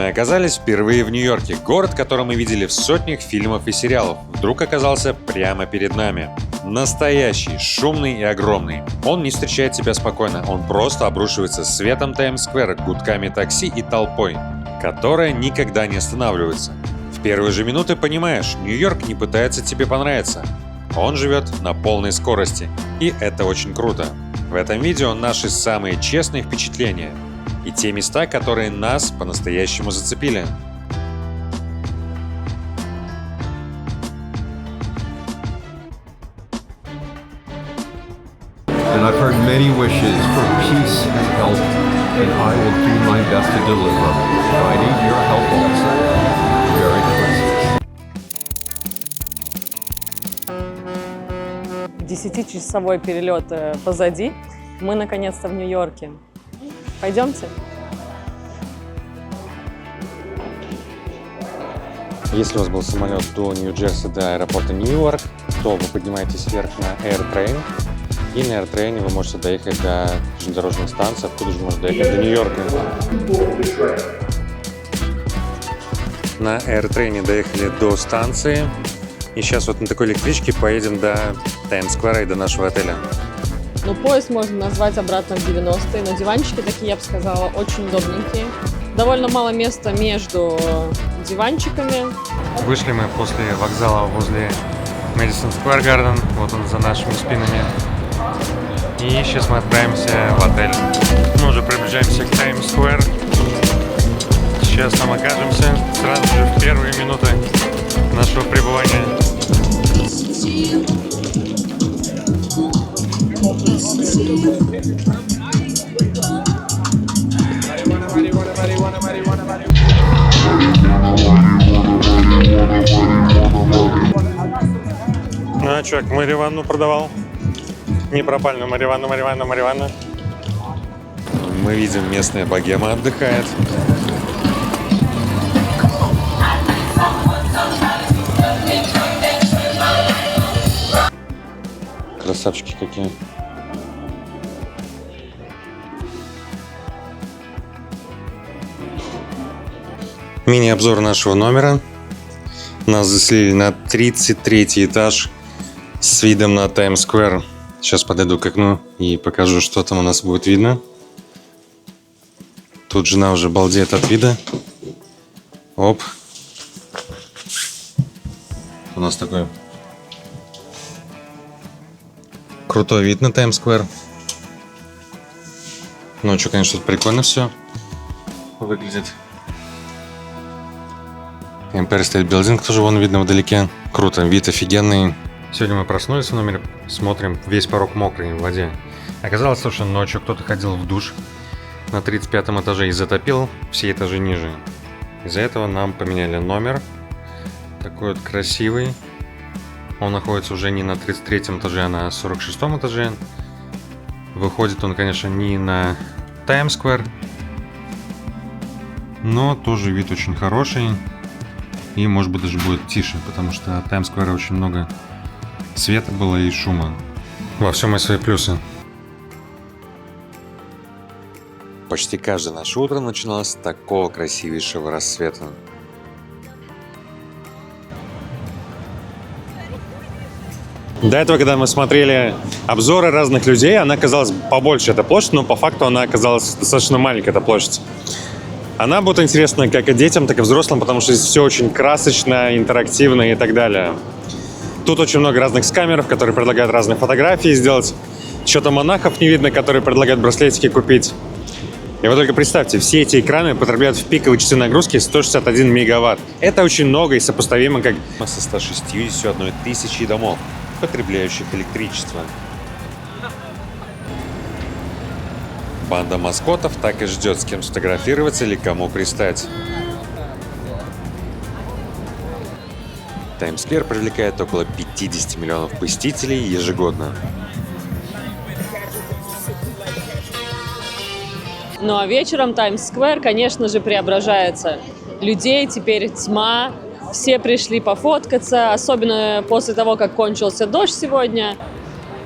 Мы оказались впервые в Нью-Йорке. Город, который мы видели в сотнях фильмов и сериалов, вдруг оказался прямо перед нами. Настоящий, шумный и огромный. Он не встречает тебя спокойно, он просто обрушивается светом Таймс-сквера, гудками такси и толпой, которая никогда не останавливается. В первые же минуты понимаешь, Нью-Йорк не пытается тебе понравиться. Он живет на полной скорости, и это очень круто. В этом видео наши самые честные впечатления и те места, которые нас по-настоящему зацепили. And I've heard many wishes for peace and help, and I will do my best to deliver. I need your help also. Merry Christmas. 10-часовой перелет позади. Мы наконец-то в Нью-Йорке. Пойдемте. Если у вас был самолет до Нью-Джерси, до аэропорта Нью-Йорк, то вы поднимаетесь вверх на AirTrain. И на AirTrain вы можете доехать до железнодорожной станции, откуда же можно доехать до Нью-Йорка. На AirTrain доехали до станции. И сейчас вот на такой электричке поедем до Таймс-сквера и до нашего отеля. Ну, поезд можно назвать обратно в 90-е, но диванчики такие, я бы сказала, очень удобненькие. Довольно мало места между диванчиками. Вышли мы после вокзала возле Madison Square Garden, вот он за нашими спинами. И сейчас мы отправимся в отель. Мы уже приближаемся к Таймс-сквер. Сейчас там окажемся сразу же в первые минуты нашего пребывания. Ну а чувак, марихуану продавал? Не пропальную марихуану. Мы видим, местная богема отдыхает. Красавчики какие. Мини-обзор нашего номера. Нас заселили на 33-й этаж с видом на Таймс-сквер. Сейчас подойду к окну и покажу, что там у нас будет видно. Тут жена уже балдеет от вида. Оп. У нас такой крутой вид на Таймс-сквер. Ночью, конечно, тут прикольно все выглядит. Empire State Building тоже вон видно вдалеке. Круто, вид офигенный. Сегодня мы проснулись в номере, смотрим, весь порог мокрый в воде. Оказалось, что ночью кто-то ходил в душ на 35-м этаже и затопил все этажи ниже. Из-за этого нам поменяли номер. Такой вот красивый. Он находится уже не на 33-м этаже, а на 46-м этаже. Выходит он, конечно, не на Таймс-сквер, но тоже вид очень хороший. И, может быть, даже будет тише, потому что от Таймс-сквера очень много света было и шума. Во всем есть свои плюсы. Почти каждое наше утро начиналось с такого красивейшего рассвета. До этого, когда мы смотрели обзоры разных людей, она казалась побольше, эта площадь, но по факту она оказалась достаточно маленькая, эта площадь. Она будет интересна как и детям, так и взрослым, потому что здесь все очень красочно, интерактивно и так далее. Тут очень много разных скамеров, которые предлагают разные фотографии сделать. Что-то монахов не видно, которые предлагают браслетики купить. И вы только представьте, все эти экраны потребляют в пиковые часы нагрузки 161 мегаватт. Это очень много и сопоставимо как со 161 тысячей домов, потребляющих электричество. Банда маскотов так и ждет, с кем сфотографироваться или кому пристать. Таймс-сквер привлекает около 50 миллионов посетителей ежегодно. Ну а вечером Таймс-сквер, конечно же, преображается. Людей теперь тьма, все пришли пофоткаться, особенно после того, как кончился дождь сегодня.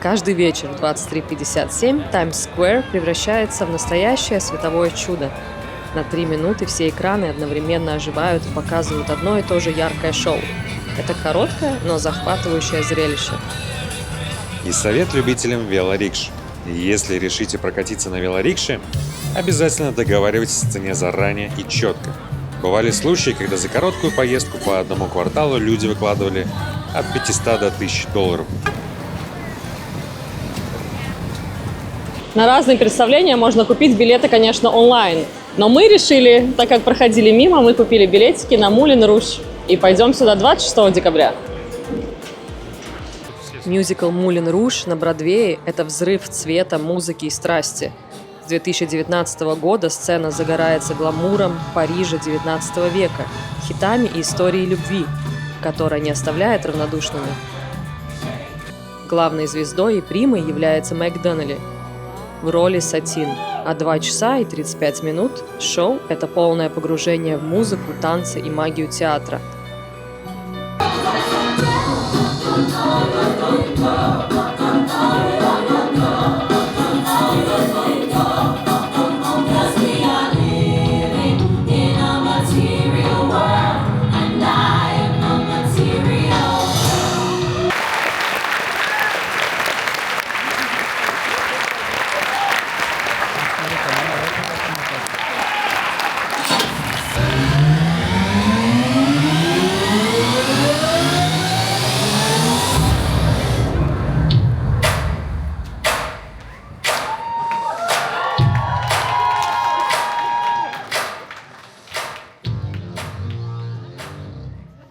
Каждый вечер в 23:57 Таймс-сквер превращается в настоящее световое чудо. На 3 минуты все экраны одновременно оживают и показывают одно и то же яркое шоу. Это короткое, но захватывающее зрелище. И совет любителям велорикш. Если решите прокатиться на велорикше, обязательно договаривайтесь о цене заранее и четко. Бывали случаи, когда за короткую поездку по одному кварталу люди выкладывали от 500 до 1000 долларов. На разные представления можно купить билеты, конечно, онлайн. Но мы решили, так как проходили мимо, мы купили билетики на Мулен Руж. И пойдем сюда 26 декабря. Мюзикл «Мулен Руж» на Бродвее – это взрыв цвета, музыки и страсти. С 2019 года сцена загорается гламуром Парижа XIX века, хитами и историей любви, которая не оставляет равнодушными. Главной звездой и примой является Мэг Доннелли в роли Сатин, а 2 часа и 35 минут шоу – это полное погружение в музыку, танцы и магию театра.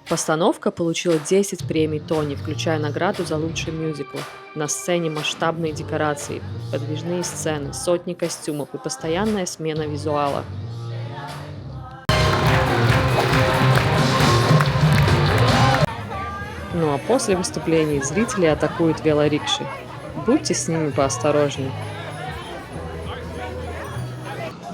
Постановка получила 10 премий Тони, включая награду за лучший мюзикл. На сцене масштабные декорации, подвижные сцены, сотни костюмов и постоянная смена визуала. Ну а после выступлений зрители атакуют велорикши. Будьте с ними поосторожнее.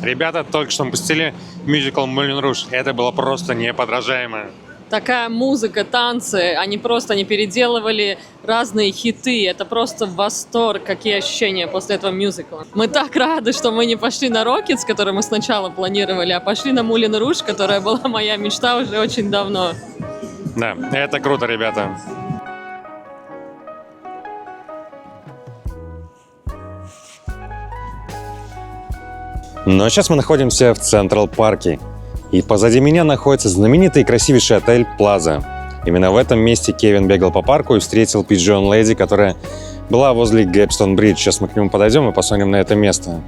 Ребята только что пустили мюзикл «Мулен Руж». Это было просто неподражаемо. Такая музыка, танцы, они просто не переделывали разные хиты. Это просто восторг, какие ощущения после этого мюзикла. Мы так рады, что мы не пошли на «Рокетс», который мы сначала планировали, а пошли на «Мулен Руж», которая была моя мечта уже очень давно. Да, это круто, ребята. Но сейчас мы находимся в Централ Парке. И позади меня находится знаменитый и красивейший отель Плаза. Именно в этом месте Кевин бегал по парку и встретил Pigeon Lady, которая была возле Гэпстон Бридж. Сейчас мы к нему подойдем и посмотрим на это место.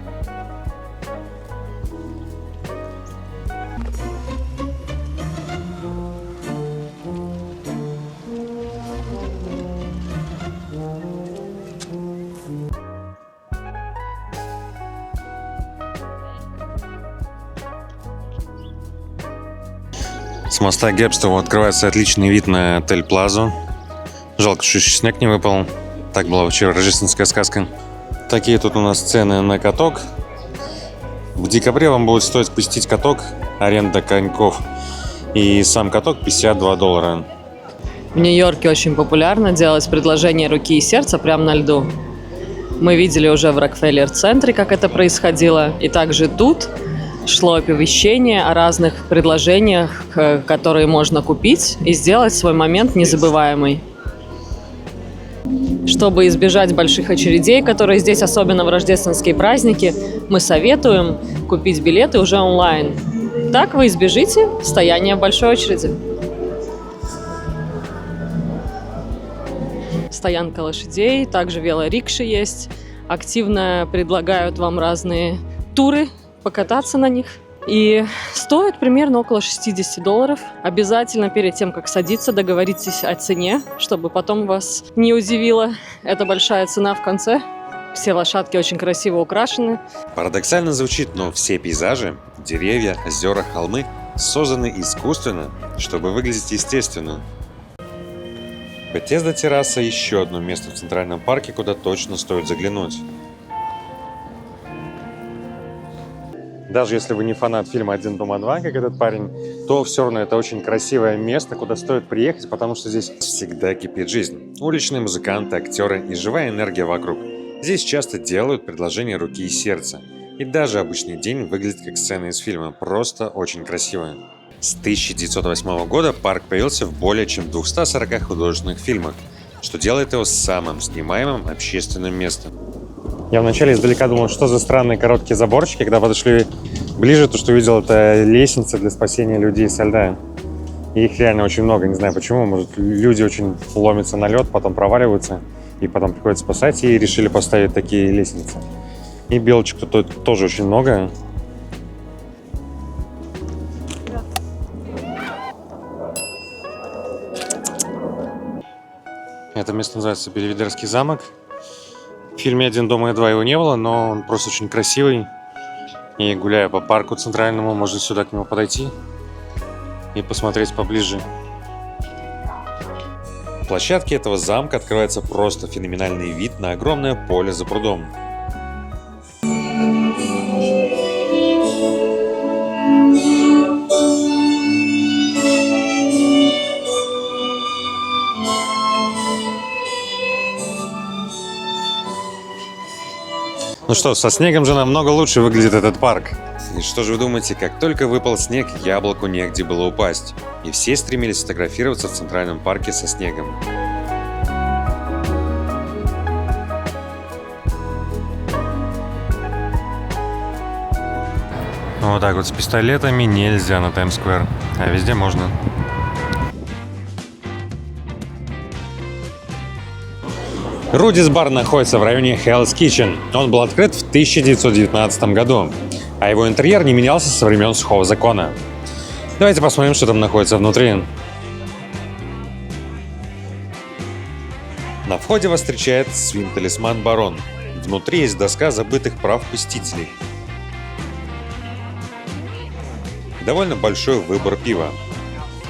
С моста Гэпстоу открывается отличный вид на отель Плазу. Жалко, что еще снег не выпал. Так была вчера рождественская сказка. Такие тут у нас цены на каток. В декабре вам будет стоить посетить каток, аренда коньков. И сам каток 52 доллара. В Нью-Йорке очень популярно делать предложение руки и сердца прямо на льду. Мы видели уже в Рокфеллер-центре, как это происходило. И также тут шло оповещение о разных предложениях, которые можно купить и сделать свой момент незабываемый. Чтобы избежать больших очередей, которые здесь особенно в рождественские праздники, мы советуем купить билеты уже онлайн. Так вы избежите стояния в большой очереди. Стоянка лошадей, также велорикши есть. Активно предлагают вам разные туры, покататься на них. И стоит примерно около 60 долларов. Обязательно перед тем, как садиться, договоритесь о цене, чтобы потом вас не удивило. Это большая цена в конце. Все лошадки очень красиво украшены. Парадоксально звучит, но все пейзажи, деревья, озера, холмы созданы искусственно, чтобы выглядеть естественно. Бетезда терраса – еще одно место в Центральном парке, куда точно стоит заглянуть. Даже если вы не фанат фильма «Один дома два», как этот парень, то все равно это очень красивое место, куда стоит приехать, потому что здесь всегда кипит жизнь. Уличные музыканты, актеры и живая энергия вокруг. Здесь часто делают предложения руки и сердца. И даже обычный день выглядит как сцена из фильма, просто очень красиво. С 1908 года парк появился в более чем 240 художественных фильмах, что делает его самым снимаемым общественным местом. Я вначале издалека думал, что за странные короткие заборчики, когда подошли ближе, то что увидел, это лестница для спасения людей со льда. И их реально очень много, не знаю почему, может люди очень ломятся на лед, потом проваливаются, и потом приходится спасать, и решили поставить такие лестницы. И белочек тут тоже очень много. Это место называется Бельведерский замок. В фильме «Один дома и два» его не было, но он просто очень красивый. И гуляя по парку центральному, можно сюда к нему подойти и посмотреть поближе. В площадке этого замка открывается просто феноменальный вид на огромное поле за прудом. Ну что, со снегом же намного лучше выглядит этот парк. И что же вы думаете, как только выпал снег, яблоку негде было упасть. И все стремились сфотографироваться в Центральном парке со снегом. Вот так вот с пистолетами нельзя на Таймс-сквер, а везде можно. Рудис бар находится в районе Hell's Kitchen. Он был открыт в 1919 году, а его интерьер не менялся со времен Сухого закона. Давайте посмотрим, что там находится внутри. На входе вас встречает свин-талисман Барон. Внутри есть доска забытых прав посетителей. Довольно большой выбор пива.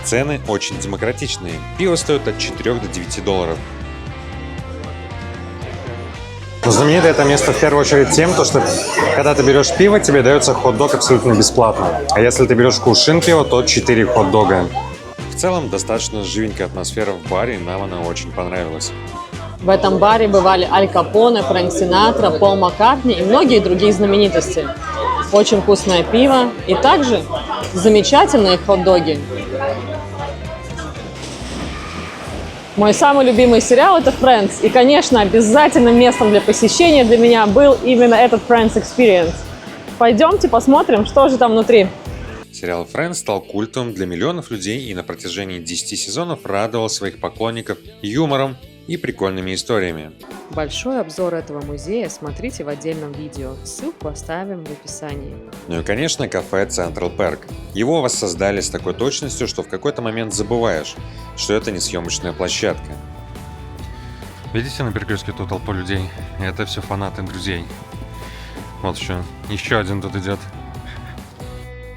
Цены очень демократичные. Пиво стоит от 4 до 9 долларов. Знаменито это место в первую очередь тем, что когда ты берешь пиво, тебе дается хот-дог абсолютно бесплатно. А если ты берешь кувшин пива, то 4 хот-дога. В целом, достаточно живенькая атмосфера в баре, и нам она очень понравилась. В этом баре бывали Аль Капоне, Фрэнк Синатра, Пол Маккартни и многие другие знаменитости. Очень вкусное пиво и также замечательные хот-доги. Мой самый любимый сериал – это Friends. И, конечно, обязательным местом для посещения для меня был именно этот Friends Experience. Пойдемте посмотрим, что же там внутри. Сериал Friends стал культовым для миллионов людей и на протяжении 10 сезонов радовал своих поклонников юмором и прикольными историями. Большой обзор этого музея смотрите в отдельном видео. Ссылку оставим в описании. Ну и, конечно, кафе Central Park. Его воссоздали с такой точностью, что в какой-то момент забываешь, что это не съемочная площадка. Видите на перекрестке ту толпу людей? Это все фанаты друзей. Вот еще один тут идет.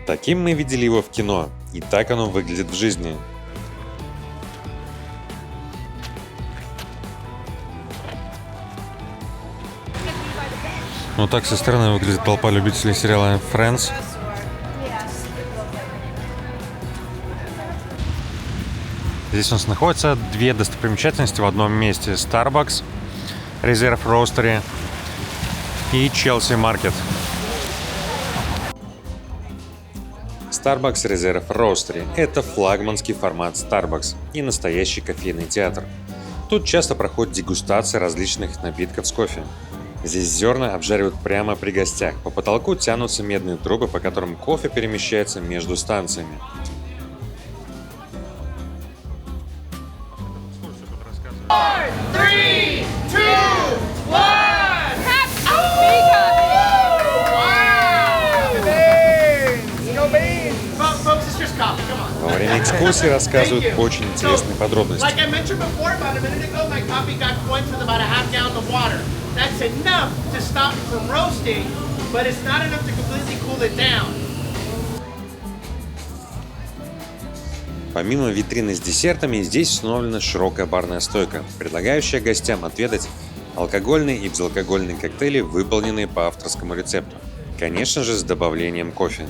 Таким мы видели его в кино, и так оно выглядит в жизни. Вот так со стороны выглядит толпа любителей сериала Friends. Здесь у нас находятся две достопримечательности в одном месте. Starbucks, Reserve Roastery и Chelsea Market. Starbucks Reserve Roastery – это флагманский формат Starbucks и настоящий кофейный театр. Тут часто проходит дегустация различных напитков с кофе. Здесь зерна обжаривают прямо при гостях. По потолку тянутся медные трубы, по которым кофе перемещается между станциями. Во время экскурсии рассказывают очень интересные подробности. Помимо витрины с десертами, здесь установлена широкая барная стойка, предлагающая гостям отведать алкогольные и безалкогольные коктейли, выполненные по авторскому рецепту. Конечно же, с добавлением кофе.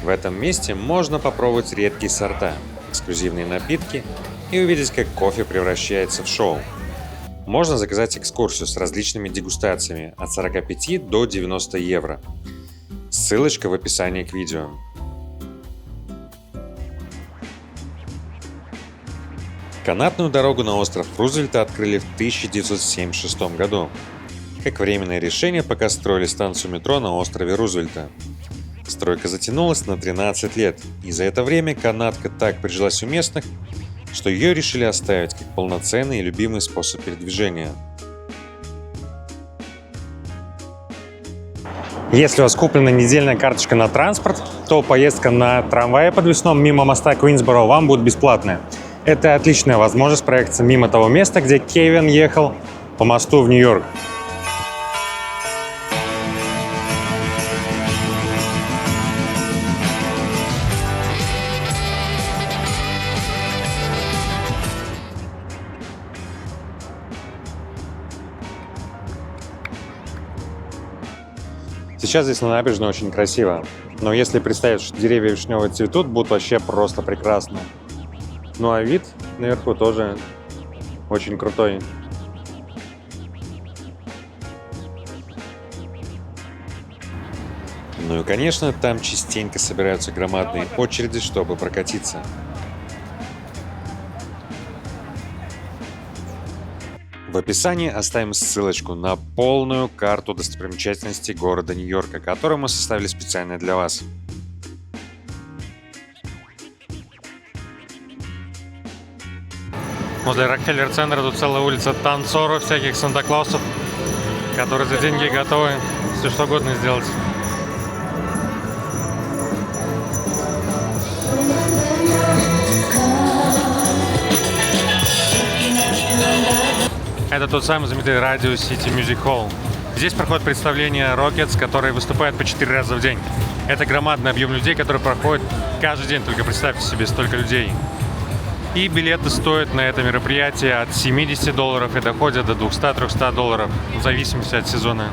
В этом месте можно попробовать редкие сорта, эксклюзивные напитки и увидеть, как кофе превращается в шоу. Можно заказать экскурсию с различными дегустациями от 45 до 90 евро. Ссылочка в описании к видео. Канатную дорогу на остров Рузвельта открыли в 1976 году, как временное решение, пока строили станцию метро на острове Рузвельта. Стройка затянулась на 13 лет, и за это время канатка так прижилась у местных, что ее решили оставить как полноценный и любимый способ передвижения. Если у вас куплена недельная карточка на транспорт, то поездка на трамвае подвесном мимо моста Куинсборо вам будет бесплатная. Это отличная возможность проехаться мимо того места, где Кевин ехал по мосту в Нью-Йорк. Сейчас здесь на набережной очень красиво, но если представить, что деревья вишневые цветут, будут вообще просто прекрасно. Ну а вид наверху тоже очень крутой. Ну и конечно, там частенько собираются громадные очереди, чтобы прокатиться. В описании оставим ссылочку на полную карту достопримечательностей города Нью-Йорка, которую мы составили специально для вас. Возле Рокфеллер-центра тут целая улица танцоров, всяких Санта-Клаусов, которые за деньги готовы все что угодно сделать. Это тот самый знаменитый Radio City Music Hall. Здесь проходит представление Rockets, которые выступают по 4 раза в день. Это громадный объем людей, который проходит каждый день, только представьте себе столько людей. И билеты стоят на это мероприятие от $70 и доходят до $200-300, в зависимости от сезона.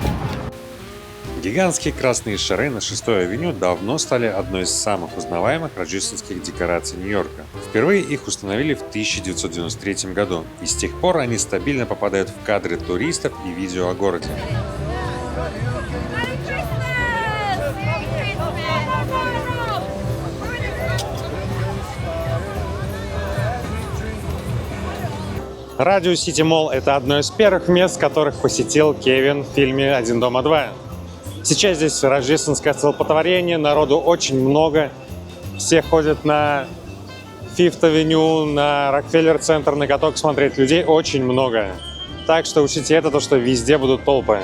Гигантские красные шары на 6-й авеню давно стали одной из самых узнаваемых рождественских декораций Нью-Йорка. Впервые их установили в 1993 году, и с тех пор они стабильно попадают в кадры туристов и видео о городе. Radio City Mall – это одно из первых мест, которых посетил Кевин в фильме «Один дома 2». Сейчас здесь рождественское столпотворение, народу очень много. Все ходят на Fifth Avenue, на Рокфеллер-центр, на каток смотреть. Людей очень много. Так что учтите это, то, что везде будут толпы.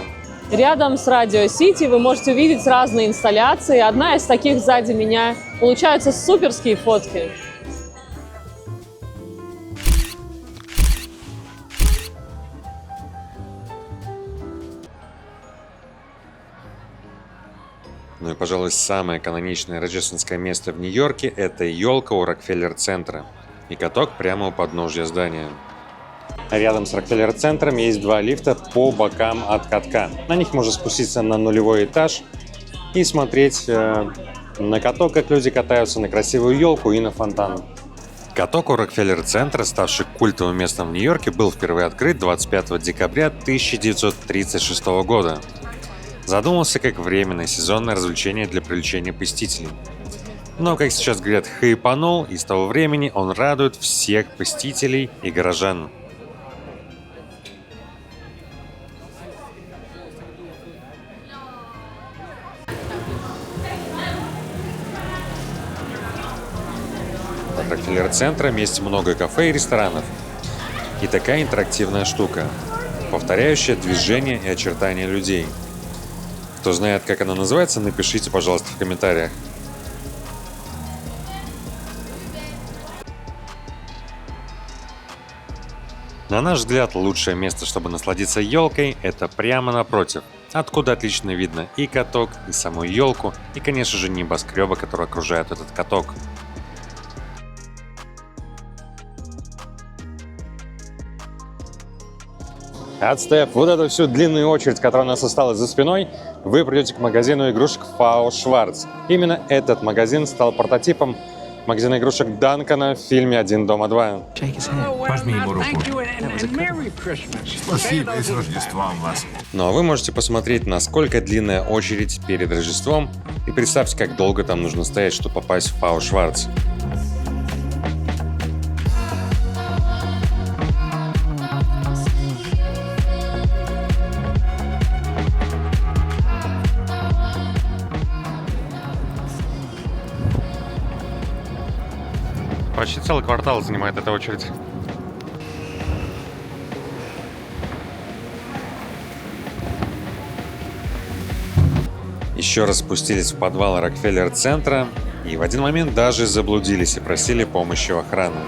Рядом с Radio City вы можете увидеть разные инсталляции. Одна из таких сзади меня. Получаются суперские фотки. Ну и, пожалуй, самое каноничное рождественское место в Нью-Йорке – это елка у Рокфеллер-центра и каток прямо у подножья здания. Рядом с Рокфеллер-центром есть 2 лифта по бокам от катка. На них можно спуститься на 0-й этаж и смотреть на каток, как люди катаются, на красивую елку и на фонтан. Каток у Рокфеллер-центра, ставший культовым местом в Нью-Йорке, был впервые открыт 25 декабря 1936 года. Задумался как временное сезонное развлечение для привлечения посетителей. Но, как сейчас говорят, хайпанул, и с того времени он радует всех посетителей и горожан. От Рокфеллер-центра есть много кафе и ресторанов. И такая интерактивная штука, повторяющая движение и очертания людей. Кто знает, как она называется, напишите, пожалуйста, в комментариях. На наш взгляд, лучшее место, чтобы насладиться елкой, это прямо напротив, откуда отлично видно и каток, и саму елку, и, конечно же, небоскребы, которые окружают этот каток. Отстояв вот эту всю длинную очередь, которая у нас осталась за спиной, вы придете к магазину игрушек Фау Шварц. Именно этот магазин стал прототипом магазина игрушек Данкана в фильме «Один дома 2». Пожми ему руку. Спасибо, и с Рождеством вас. Ну а вы можете посмотреть, насколько длинная очередь перед Рождеством И представьте, как долго там нужно стоять, чтобы попасть в Пау Шварц. Почти целый квартал занимает эта очередь. Еще раз спустились в подвал Рокфеллер-центра и в один момент даже заблудились и просили помощи у охраны.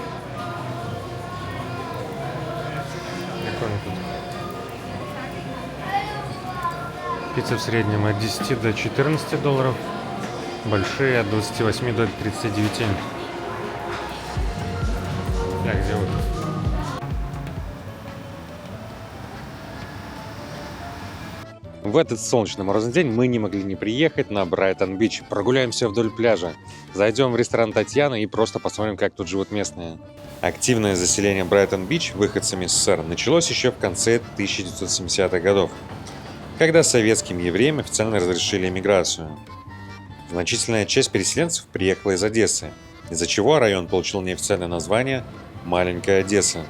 Пицца в среднем от 10 до 14 долларов, большие от 28 до 39. Так, где вот? В этот солнечный морозный день мы не могли не приехать на Брайтон-Бич. Прогуляемся вдоль пляжа, зайдем в ресторан Татьяна и просто посмотрим, как тут живут местные. Активное заселение Брайтон-Бич выходцами из СССР началось еще в конце 1970-х годов, когда советским евреям официально разрешили эмиграцию. Значительная часть переселенцев приехала из Одессы, из-за чего район получил неофициальное название «Маленькая Одесса».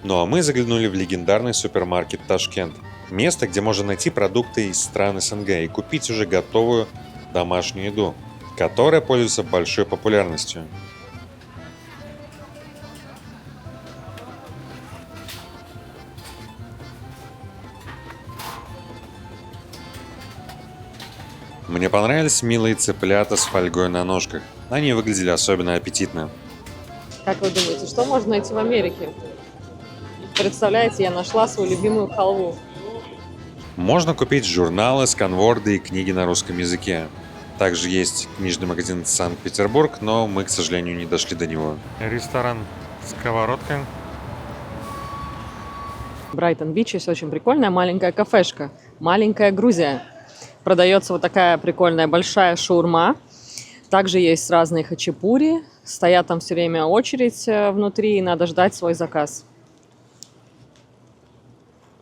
Ну а мы заглянули в легендарный супермаркет Ташкент. Место, где можно найти продукты из стран СНГ и купить уже готовую домашнюю еду, которая пользуется большой популярностью. Мне понравились милые цыплята с фольгой на ножках. Они выглядели особенно аппетитно. Как вы думаете, что можно найти в Америке? Представляете, я нашла свою любимую халву. Можно купить журналы, сканворды и книги на русском языке. Также есть книжный магазин Санкт-Петербург, но мы, к сожалению, не дошли до него. Ресторан «Сковородка». В Брайтон-Бич есть очень прикольная маленькая кафешка. Маленькая Грузия. Продается вот такая прикольная большая шаурма. Также есть разные хачапури. Стоят там все время очередь внутри, и надо ждать свой заказ.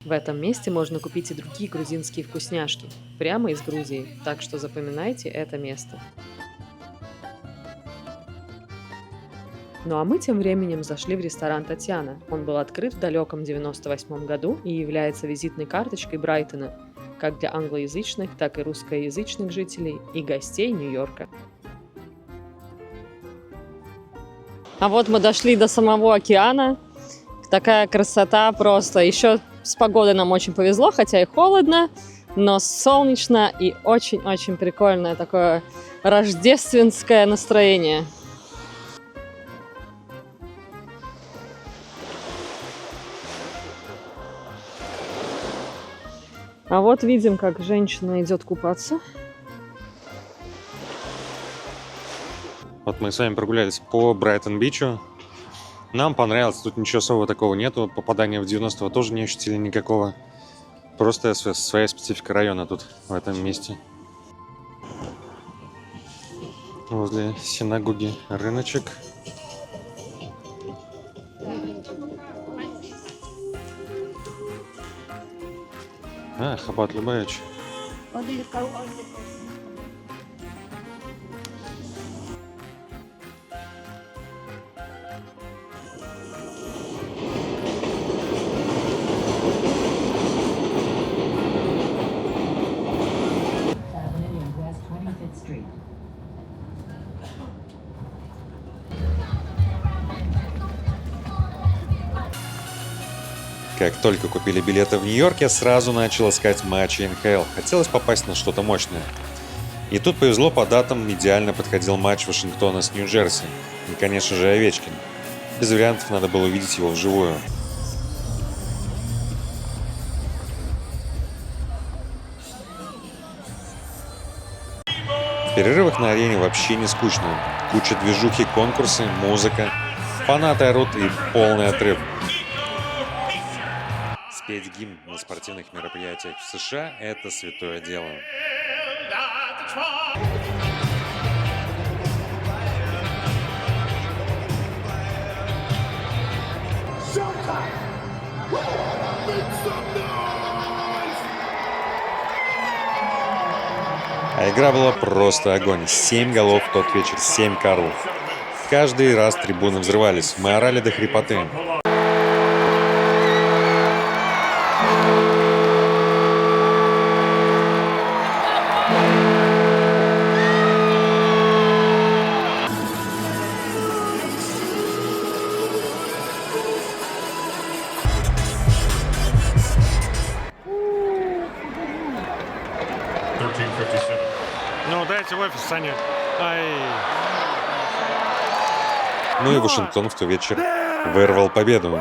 В этом месте можно купить и другие грузинские вкусняшки. Прямо из Грузии. Так что запоминайте это место. Ну а мы тем временем зашли в ресторан Татьяна. Он был открыт в далеком 98 году и является визитной карточкой Брайтона, как для англоязычных, так и русскоязычных жителей и гостей Нью-Йорка. А вот мы дошли до самого океана. Такая красота просто. Еще с погодой нам очень повезло, хотя и холодно, но солнечно и очень-очень прикольное такое рождественское настроение. А вот видим, как женщина идет купаться. Вот мы с вами прогулялись по Брайтон-Бичу. Нам понравилось, тут ничего особого такого нету. Попадания в 90-го тоже не ощутили никакого. Просто своя специфика района тут, в этом месте. Возле синагоги рыночек. Хаббат Любавич. Как только купили билеты в Нью-Йорк, я сразу начал искать матчи НХЛ. Хотелось попасть на что-то мощное. И тут повезло, по датам идеально подходил матч Вашингтона с Нью-Джерси. И, конечно же, Овечкин. Без вариантов, надо было увидеть его вживую. В перерывах на арене вообще не скучно. Куча движухи, конкурсы, музыка. Фанаты орут и полный отрыв. Спеть гимн на спортивных мероприятиях в США – это святое дело. А игра была просто огонь. 7 голов в тот вечер, 7 Карлов. Каждый раз трибуны взрывались. Мы орали до хрипоты. Ну, дайте в офис, Саня. Ай. Ну и Вашингтон в тот вечер вырвал победу.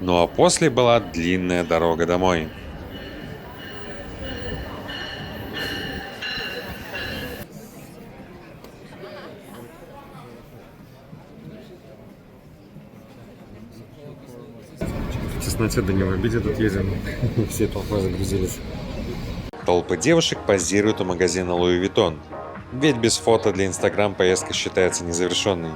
Ну а после была длинная дорога домой. В тесноте до него обидят, тут едем. Все толпой загрузились. Толпы девушек позируют у магазина Louis Vuitton. Ведь без фото для Instagram поездка считается незавершенной.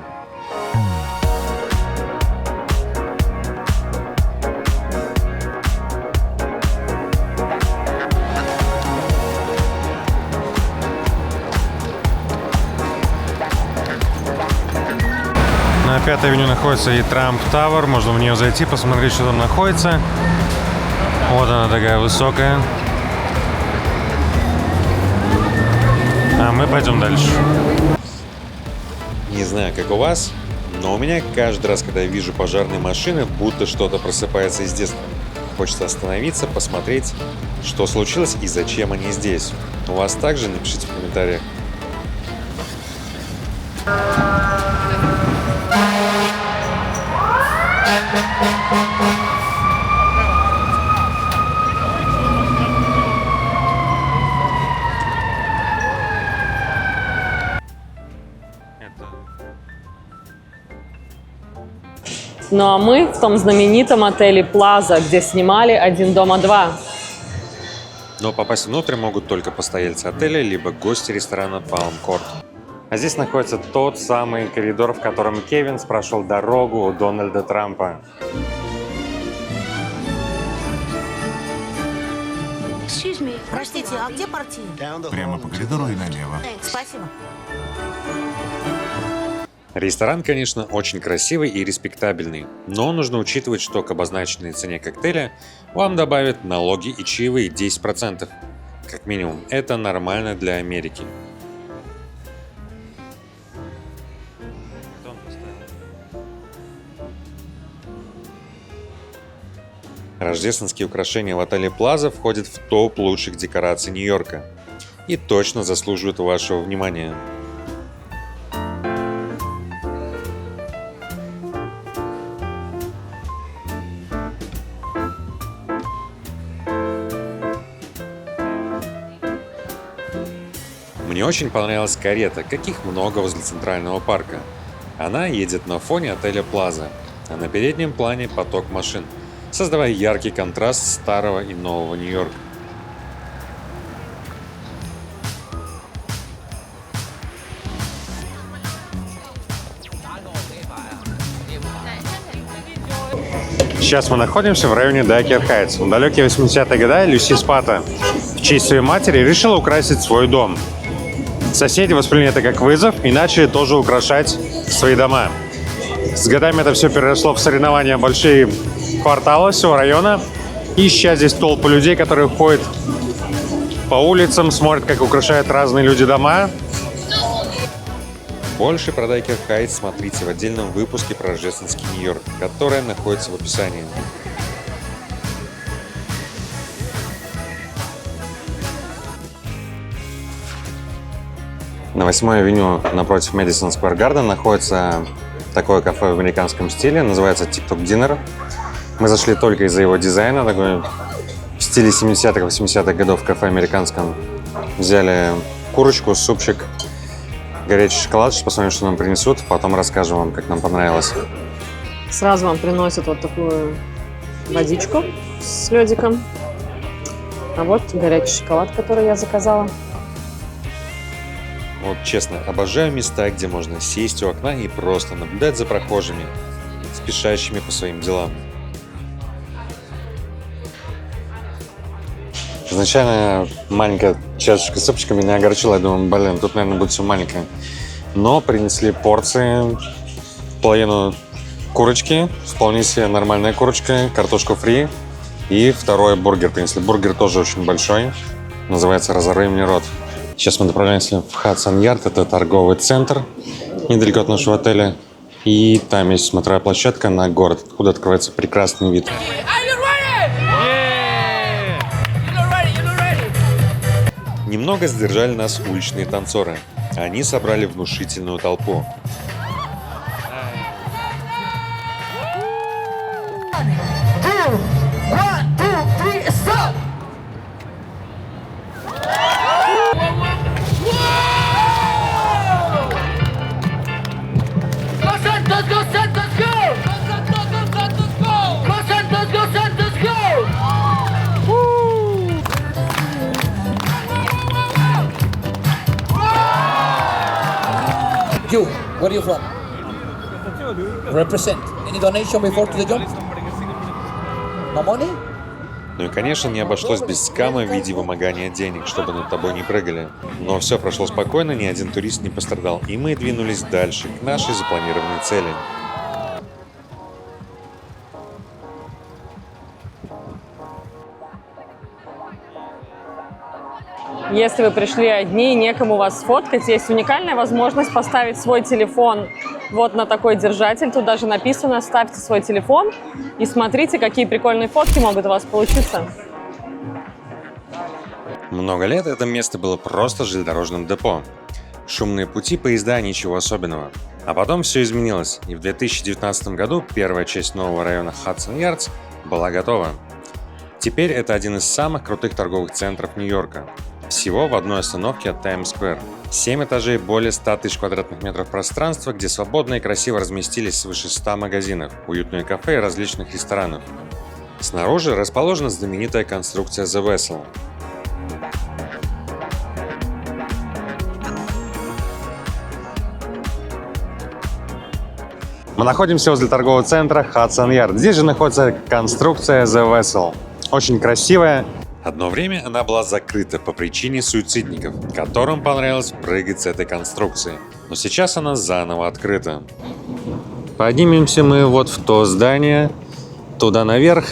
На 5-й авеню находится и Трамп Тауэр. Можно в нее зайти, посмотреть, что там находится. Вот она такая высокая. А мы пойдем дальше. Не знаю, как у вас, но у меня каждый раз, когда я вижу пожарные машины, будто что-то просыпается из детства. Хочется остановиться, посмотреть, что случилось и зачем они здесь. У вас также? Напишите в комментариях. Ну а мы в том знаменитом отеле Плаза, где снимали «Один дома 2». Но попасть внутрь могут только постояльцы отеля, либо гости ресторана Palm Court. А здесь находится тот самый коридор, в котором Кевин прошел дорогу у Дональда Трампа. Простите, а где партия? Прямо по коридору и налево. Спасибо. Ресторан, конечно, очень красивый и респектабельный, но нужно учитывать, что к обозначенной цене коктейля вам добавят налоги и чаевые 10%. Как минимум, это нормально для Америки. Рождественские украшения в отеле Плаза входят в топ лучших декораций Нью-Йорка и точно заслуживают вашего внимания. Мне очень понравилась карета, каких много возле Центрального парка. Она едет на фоне отеля Плаза, а на переднем плане поток машин, создавая яркий контраст старого и нового Нью-Йорка. Сейчас мы находимся в районе Дайкер Хайтс. В далекие 80-е годы Люси Спата в честь своей матери решила украсить свой дом. Соседи восприняли это как вызов и начали тоже украшать свои дома. С годами это все переросло в соревнования большие кварталы всего района. И сейчас здесь толпы людей, которые ходят по улицам, смотрят, как украшают разные люди дома. Больше про Дайкер Хайтс смотрите в отдельном выпуске про рождественский Нью-Йорк, которое находится в описании. На 8-й авеню напротив Madison Square Garden находится такое кафе в американском стиле, называется TikTok Dinner. Мы зашли только из-за его дизайна, такой в стиле 70-х, 80-х годов кафе американском. Взяли курочку, супчик, горячий шоколад, сейчас посмотрим, что нам принесут, потом расскажем вам, как нам понравилось. Сразу вам приносят вот такую водичку с ледиком. А вот горячий шоколад, который я заказала. Вот честно, обожаю места, где можно сесть у окна и просто наблюдать за прохожими, спешащими по своим делам. Изначально маленькая чашечка с супчиком меня огорчила. Я думаю, блин, тут, наверное, будет все маленькое. Но принесли порции, половину курочки, вполне себе нормальная курочка, картошку фри и второй бургер принесли. Бургер тоже очень большой, называется «Разорви мне рот». Сейчас мы направляемся в Хадсон-Ярд, это торговый центр недалеко от нашего отеля. И там есть смотровая площадка на город, откуда открывается прекрасный вид. Немного сдержали нас уличные танцоры. Они собрали внушительную толпу. You, where are you from? Represent. Any donation before to the jump? No money? Ну и, конечно, не обошлось без скама в виде вымогания денег, чтобы над тобой не прыгали. Но все прошло спокойно, ни один турист не пострадал, и мы двинулись дальше, к нашей запланированной цели. Если вы пришли одни, некому вас сфоткать, есть уникальная возможность поставить свой телефон вот на такой держатель. Тут даже написано «Ставьте свой телефон» и смотрите, какие прикольные фотки могут у вас получиться. Много лет это место было просто железнодорожным депо. Шумные пути, поезда, ничего особенного. А потом все изменилось, и в 2019 году первая часть нового района Хадсон-Ярдс была готова. Теперь это один из самых крутых торговых центров Нью-Йорка. Всего в одной остановке от Таймс-сквер. 7 этажей, более 100 тысяч квадратных метров пространства, где свободно и красиво разместились свыше 100 магазинов, уютные кафе и различных ресторанов. Снаружи расположена знаменитая конструкция The Vessel. Мы находимся возле торгового центра Хадсон-Ярд. Здесь же находится конструкция The Vessel. Очень красивая. Одно время она была закрыта по причине суицидников, которым понравилось прыгать с этой конструкции. Но сейчас она заново открыта. Поднимемся мы вот в то здание, туда наверх,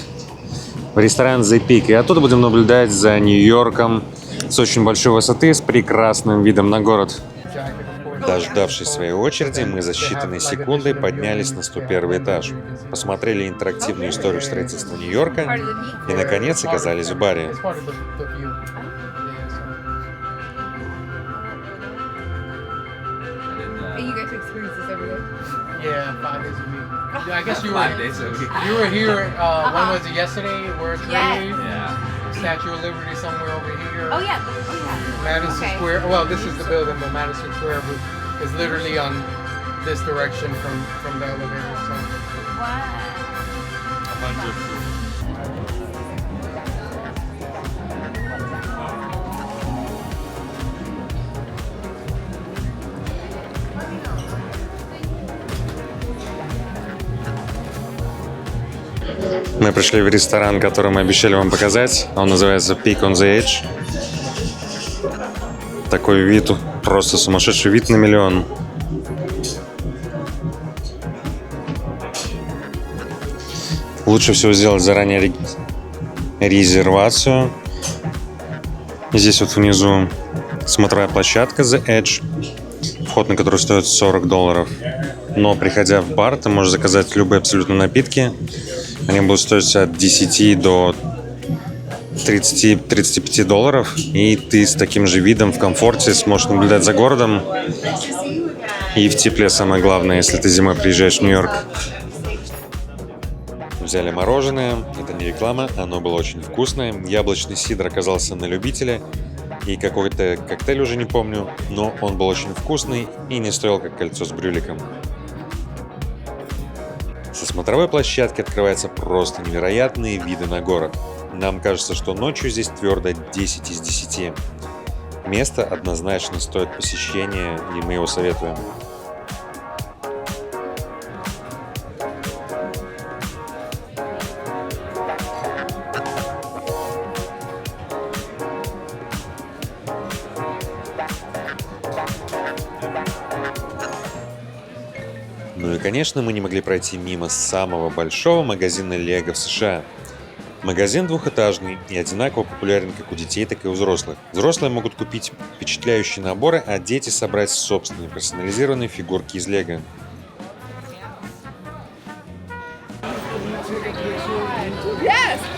в ресторан The Peak. И оттуда будем наблюдать за Нью-Йорком с очень большой высоты, с прекрасным видом на город. Дождавшись своей очереди, мы за считанные секунды поднялись на 101 этаж, посмотрели интерактивную историю строительства Нью-Йорка и, наконец, оказались в баре. You get to experience this every day. Yeah, 5 days a week. Yeah, I guess you were 5 days a week. You were here. When was it? Yesterday? Where it's Yes. Statue of Liberty somewhere over here. Oh yeah. Oh yeah. Madison Okay. Square. Well, this is the building, but Madison Square is literally on this direction from the elevator. So. Мы пришли в ресторан, который мы обещали вам показать. Он называется Peak on the Edge. Такой вид, просто сумасшедший вид на миллион. Лучше всего сделать заранее резервацию. Здесь вот внизу смотровая площадка The Edge, вход на которую стоит $40. Но приходя в бар, ты можешь заказать любые абсолютно напитки. Они будут стоить от 10 до 30-35 долларов. И ты с таким же видом в комфорте сможешь наблюдать за городом. И в тепле, самое главное, если ты зимой приезжаешь в Нью-Йорк. Взяли мороженое, это не реклама, оно было очень вкусное. Яблочный сидр оказался на любителя. И какой-то коктейль уже не помню, но он был очень вкусный и не стоил как кольцо с брюликом. Со смотровой площадки открываются просто невероятные виды на город. Нам кажется, что ночью здесь твердо 10 из 10. Место однозначно стоит посещения, и мы его советуем. Ну и, конечно, мы не могли пройти мимо самого большого магазина Лего в США. Магазин двухэтажный и одинаково популярен как у детей, так и у взрослых. Взрослые могут купить впечатляющие наборы, а дети собрать собственные персонализированные фигурки из Лего.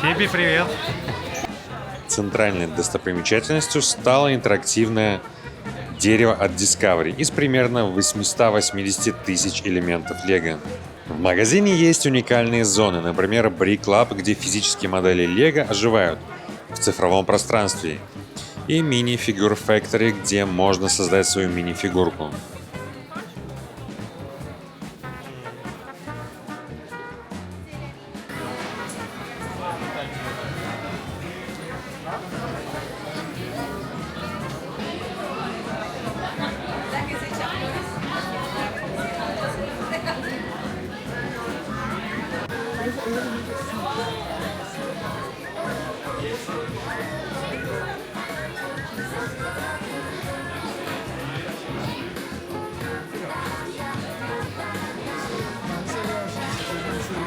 Фиби, привет! Центральной достопримечательностью стало интерактивное дерево от Discovery из примерно 880 тысяч элементов Лего. В магазине есть уникальные зоны, например, Brick Lab, где физические модели Лего оживают в цифровом пространстве, и Mini Figure Factory, где можно создать свою мини-фигурку.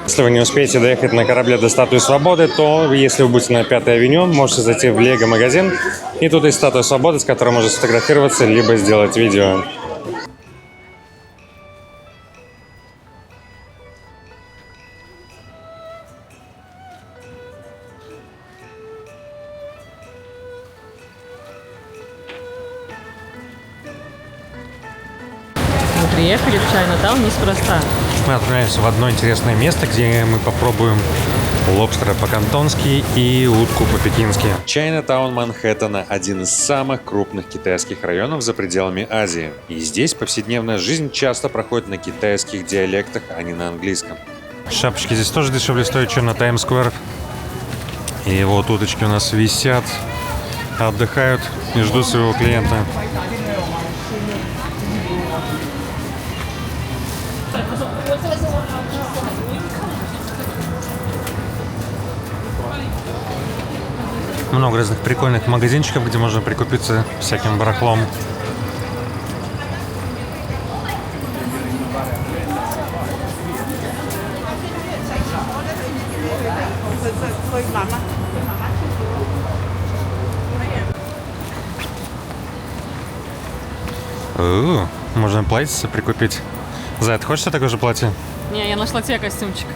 Если вы не успеете доехать на корабле до Статуи Свободы, то если вы будете на 5-й авеню, можете зайти в Лего-магазин, и тут есть Статуя Свободы, с которой можно сфотографироваться, либо сделать видео. Мы приехали в Чайнатаун неспроста. Мы отправляемся в одно интересное место, где мы попробуем лобстера по-кантонски и утку по-пекински. Чайнатаун Манхэттена – один из самых крупных китайских районов за пределами Азии. И здесь повседневная жизнь часто проходит на китайских диалектах, а не на английском. Шапочки здесь тоже дешевле стоят, чем на Таймс-сквер. И вот уточки у нас висят, отдыхают и ждут своего клиента. Много разных прикольных магазинчиков, где можно прикупиться всяким барахлом. Можно платьице прикупить. Зай, ты хочешь себе такое же платье? Не, я нашла тебе костюмчик.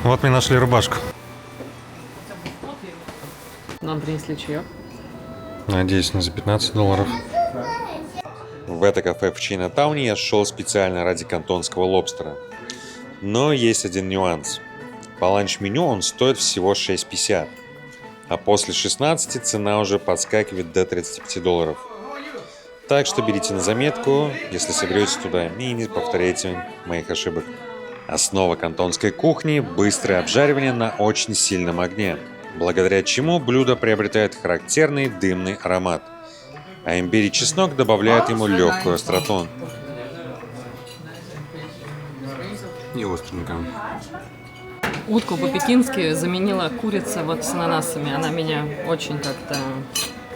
Вот мы нашли рубашку. Нам принесли чаек. Надеюсь, не за $15. В это кафе в Чайнатауне я шел специально ради кантонского лобстера. Но есть один нюанс. По ланч-меню он стоит всего $6.50, а после 16 цена уже подскакивает до $35. Так что берите на заметку, если соберетесь туда, и не повторяйте моих ошибок. Основа кантонской кухни – быстрое обжаривание на очень сильном огне, благодаря чему блюдо приобретает характерный дымный аромат, а имбирь и чеснок добавляют ему легкую остроту. И остренько. Утку по-пекински заменила курица вот с ананасами. Она меня очень как-то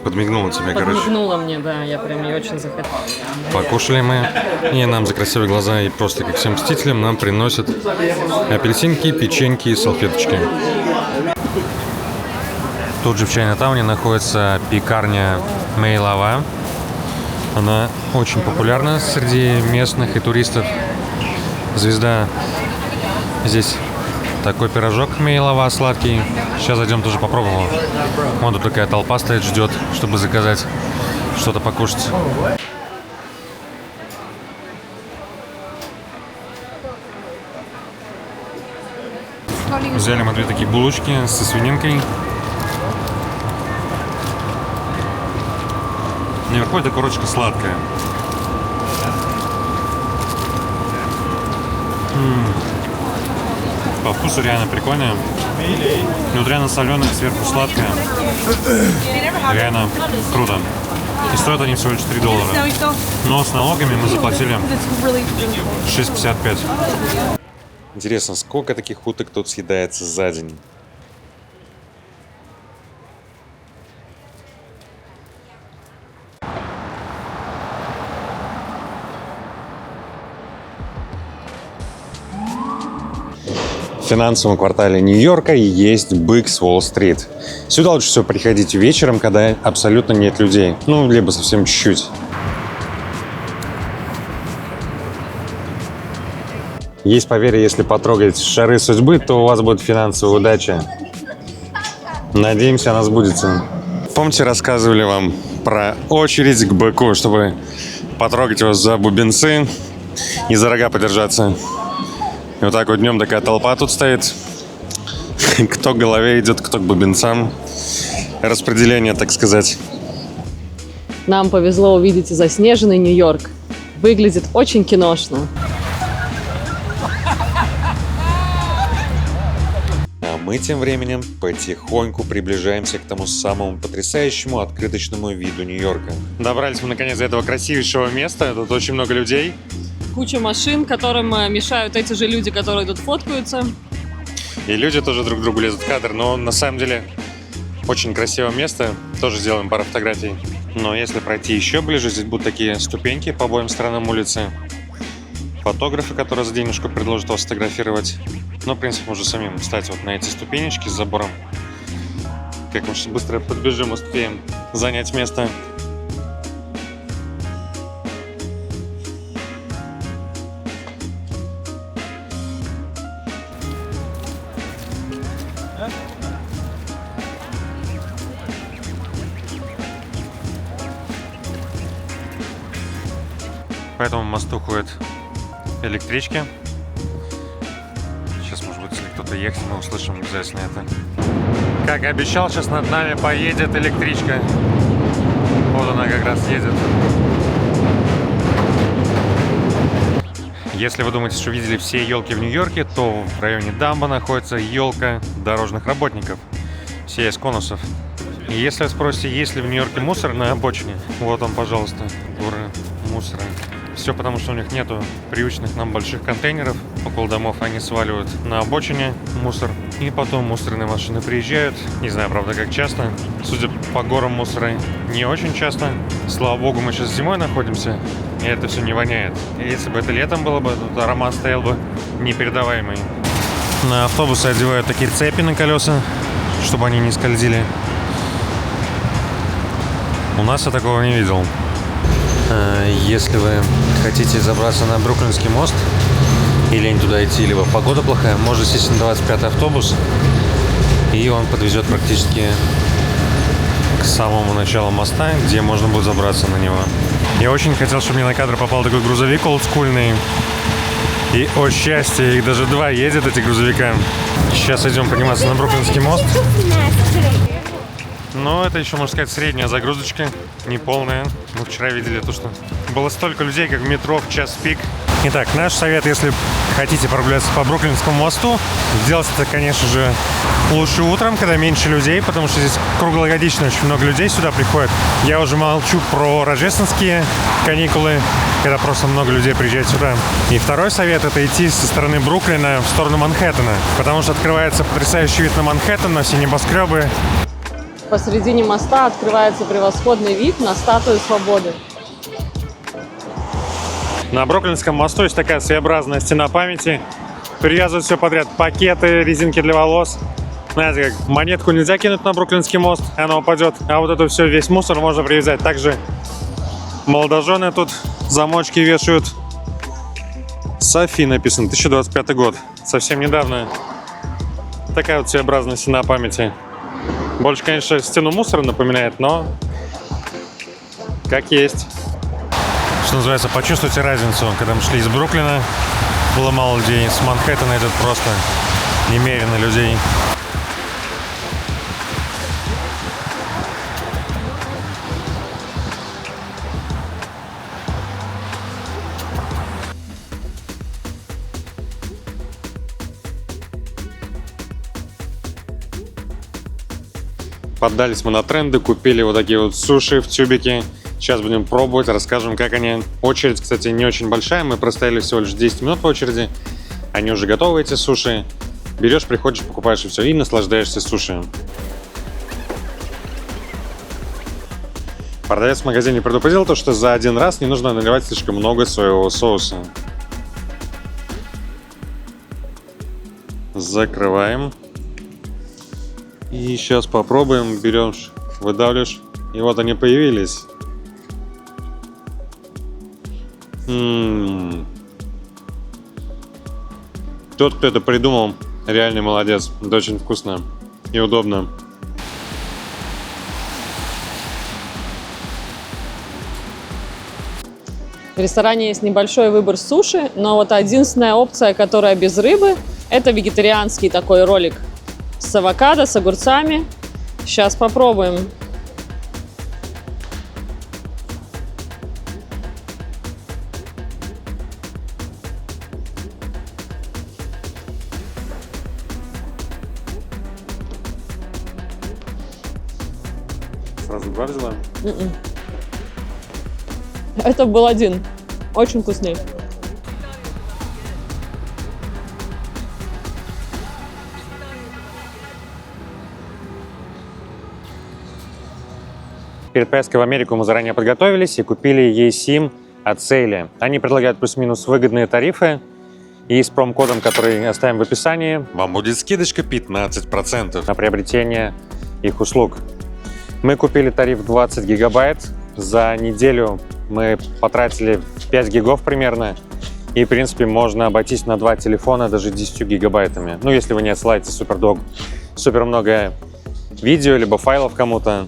Подмигнула тебе, короче. подмигнула мне, да, я прям ее очень захотела. Покушали мы, и нам за красивые глаза и просто как всем мстителям нам приносят апельсинки, печеньки и салфеточки. Тут же в Чайнатауне находится пекарня Мэй Лава. Она очень популярна среди местных и туристов. Звезда здесь такой пирожок Мэй Лава сладкий. Сейчас зайдем тоже попробуем. Вон тут такая толпа стоит, ждет, чтобы заказать что-то покушать. Взяли мы две такие булочки со свининкой. Наверху эта корочка сладкая. По вкусу реально прикольная. Внутри она соленая, сверху сладкая. Реально круто. И стоят они всего лишь $3. Но с налогами мы заплатили 6,55. Интересно, сколько таких уток тут съедается за день? В финансовом квартале Нью-Йорка есть бык с Уолл-стрит. Сюда лучше всего приходить вечером, когда абсолютно нет людей. Ну, либо совсем чуть-чуть. Есть поверье, если потрогать шары судьбы, то у вас будет финансовая удача. Надеемся, она сбудется. Помните, рассказывали вам про очередь к быку, чтобы потрогать его за бубенцы и за рога подержаться? И вот так вот днем такая толпа тут стоит. Кто к голове идет, кто к бубенцам. Распределение, так сказать. Нам повезло увидеть и заснеженный Нью-Йорк. Выглядит очень киношно. А мы тем временем потихоньку приближаемся к тому самому потрясающему открыточному виду Нью-Йорка. Добрались мы наконец до этого красивейшего места. Тут очень много людей. Куча машин, которым мешают эти же люди, которые тут фоткаются. И люди тоже друг другу лезут в кадр. Но на самом деле очень красивое место. Тоже сделаем пару фотографий. Но если пройти еще ближе, здесь будут такие ступеньки по обоим сторонам улицы. Фотографы, которые за денежку предложат вас сфотографировать. Но, в принципе, можно самим встать вот на эти ступенечки с забором. Как мы сейчас быстро подбежим, успеем занять место. По этому мосту ходят электрички. Сейчас, может быть, если кто-то ехать, мы услышим обязательно это. Как обещал, сейчас над нами поедет электричка. Вот она как раз едет. Если вы думаете, что видели все елки в Нью-Йорке, то в районе Дамбо находится елка дорожных работников. Все из конусов. И если вы спросите, есть ли в Нью-Йорке мусор на обочине, вот он, пожалуйста, горы мусора. Все потому, что у них нету привычных нам больших контейнеров около домов. Они сваливают на обочине мусор. И потом мусорные машины приезжают. Не знаю, правда, как часто. Судя по горам мусора, не очень часто. Слава богу, мы сейчас зимой находимся, и это все не воняет. И если бы это летом было бы, то аромат стоял бы непередаваемый. На автобусы одевают такие цепи на колеса, чтобы они не скользили. У нас я такого не видел. Если вы хотите забраться на Бруклинский мост и лень туда идти, либо погода плохая, можно сесть на 25-й автобус, и он подвезет практически к самому началу моста, где можно будет забраться на него. Я очень хотел, чтобы мне на кадр попал такой грузовик олдскульный. И, о счастье, их даже два едет, эти грузовика. Сейчас идем подниматься на Бруклинский мост. Но это еще, можно сказать, средняя загрузочка, не полная. Мы вчера видели то, что было столько людей, как в метро в час пик. Итак, наш совет, если хотите прогуляться по Бруклинскому мосту, сделать это, конечно же, лучше утром, когда меньше людей, потому что здесь круглогодично очень много людей сюда приходит. Я уже молчу про рождественские каникулы, когда просто много людей приезжает сюда. И второй совет — это идти со стороны Бруклина в сторону Манхэттена, потому что открывается потрясающий вид на Манхэттен, на все небоскребы. Посредине моста открывается превосходный вид на статую свободы. На Бруклинском мосту есть такая своеобразная стена памяти. Привязывают все подряд. Пакеты, резинки для волос. Знаете, как монетку нельзя кинуть на Бруклинский мост, она упадет. А вот это все, весь мусор можно привязать. Также молодожены тут замочки вешают. Софи написано, 2025 год. Совсем недавно. Такая вот своеобразная стена памяти. Больше, конечно, стену мусора напоминает, но как есть. Что называется, почувствуйте разницу. Когда мы шли из Бруклина, было мало людей. С Манхэттена идет просто немерено людей. Поддались мы на тренды, купили вот такие вот суши в тюбике. Сейчас будем пробовать, расскажем, как они. Очередь, кстати, не очень большая. Мы простояли всего лишь 10 минут в очереди. Они уже готовы, эти суши. Берешь, приходишь, покупаешь и все. И наслаждаешься суши. Продавец в магазине предупредил то, что за один раз не нужно наливать слишком много соевого соуса. Закрываем. И сейчас попробуем. Берешь, выдавливаешь. И вот они появились. Тот, кто это придумал, реально молодец. Это очень вкусно и удобно. В ресторане есть небольшой выбор суши, но вот единственная опция, которая без рыбы, это вегетарианский такой ролик с авокадо, с огурцами. Сейчас попробуем. Сразу два взяла? Это был один. Очень вкусный. Перед поездкой в Америку мы заранее подготовились и купили eSIM от Сейли. Они предлагают плюс-минус выгодные тарифы. И с промокодом, который оставим в описании, вам будет скидочка 15% на приобретение их услуг. Мы купили тариф 20 гигабайт. За неделю мы потратили 5 гигов примерно. И, в принципе, можно обойтись на 2 телефона даже 10 гигабайтами. Ну, если вы не отсылаете супер много видео, либо файлов кому-то.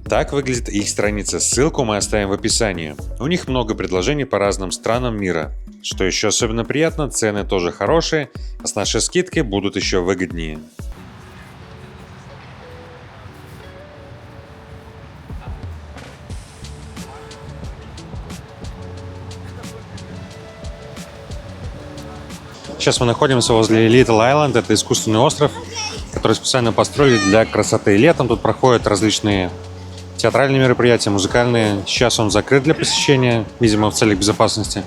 Так выглядит их страница. Ссылку мы оставим в описании. У них много предложений по разным странам мира. Что еще особенно приятно, цены тоже хорошие, а с нашей скидкой будут еще выгоднее. Сейчас мы находимся возле Little Island. Это искусственный остров, который специально построили для красоты. Летом тут проходят различные театральные мероприятия, музыкальные. Сейчас он закрыт для посещения, видимо, в целях безопасности.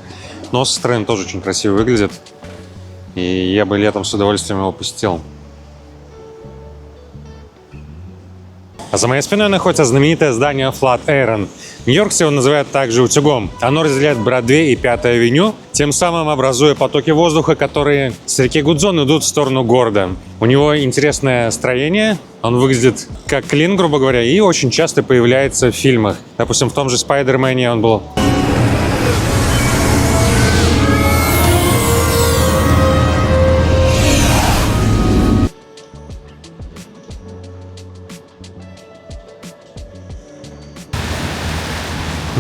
Но со стороны тоже очень красиво выглядит. И я бы летом с удовольствием его посетил. А за моей спиной находится знаменитое здание Flatiron. В Нью-Йорке его называют также утюгом. Оно разделяет Бродвей и 5-ю авеню, тем самым образуя потоки воздуха, которые с реки Гудзон идут в сторону города. У него интересное строение, он выглядит как клин, грубо говоря, и очень часто появляется в фильмах. Допустим, в том же «Спайдермене» он был.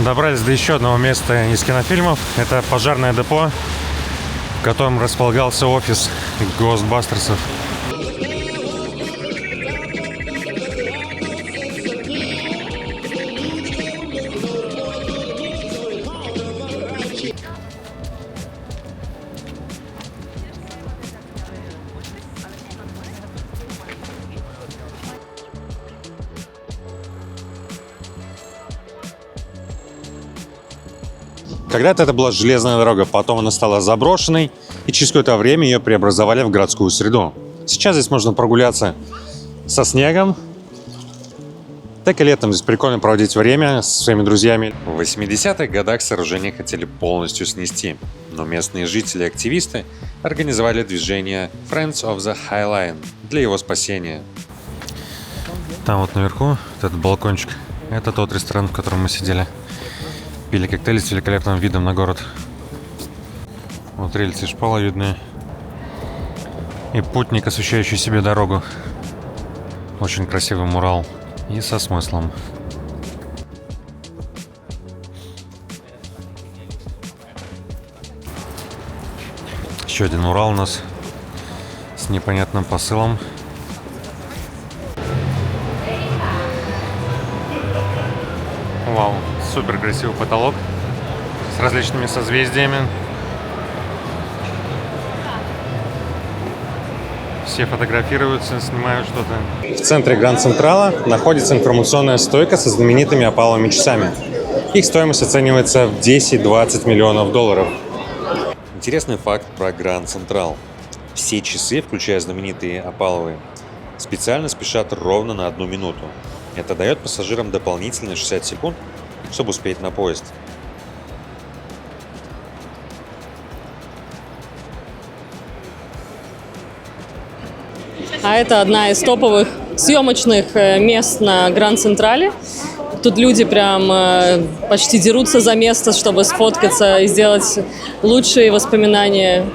Добрались до еще одного места из кинофильмов. Это пожарное депо, в котором располагался офис Гостбастерсов. Когда-то это была железная дорога, потом она стала заброшенной, и через какое-то время ее преобразовали в городскую среду. Сейчас здесь можно прогуляться со снегом, так и летом здесь прикольно проводить время со своими друзьями. В 80-х годах сооружение хотели полностью снести, но местные жители и активисты организовали движение Friends of the High Line для его спасения. Там вот наверху, вот этот балкончик, это тот ресторан, в котором мы сидели. Пили коктейли с великолепным видом на город. Вот рельсы шпала видны. И путник, освещающий себе дорогу. Очень красивый мурал. И со смыслом. Еще один мурал у нас с непонятным посылом. Вау, супер красивый потолок с различными созвездиями. Все фотографируются, снимают что-то. В центре Гранд Централа находится информационная стойка со знаменитыми опаловыми часами. Их стоимость оценивается в 10-20 миллионов долларов. Интересный факт про Гранд Централ. Все часы, включая знаменитые опаловые, специально спешат ровно на 1 минуту. Это дает пассажирам дополнительные 60 секунд, чтобы успеть на поезд. А это одна из топовых съемочных мест на Гранд Централе. Тут люди прям почти дерутся за место, чтобы сфоткаться и сделать лучшие воспоминания.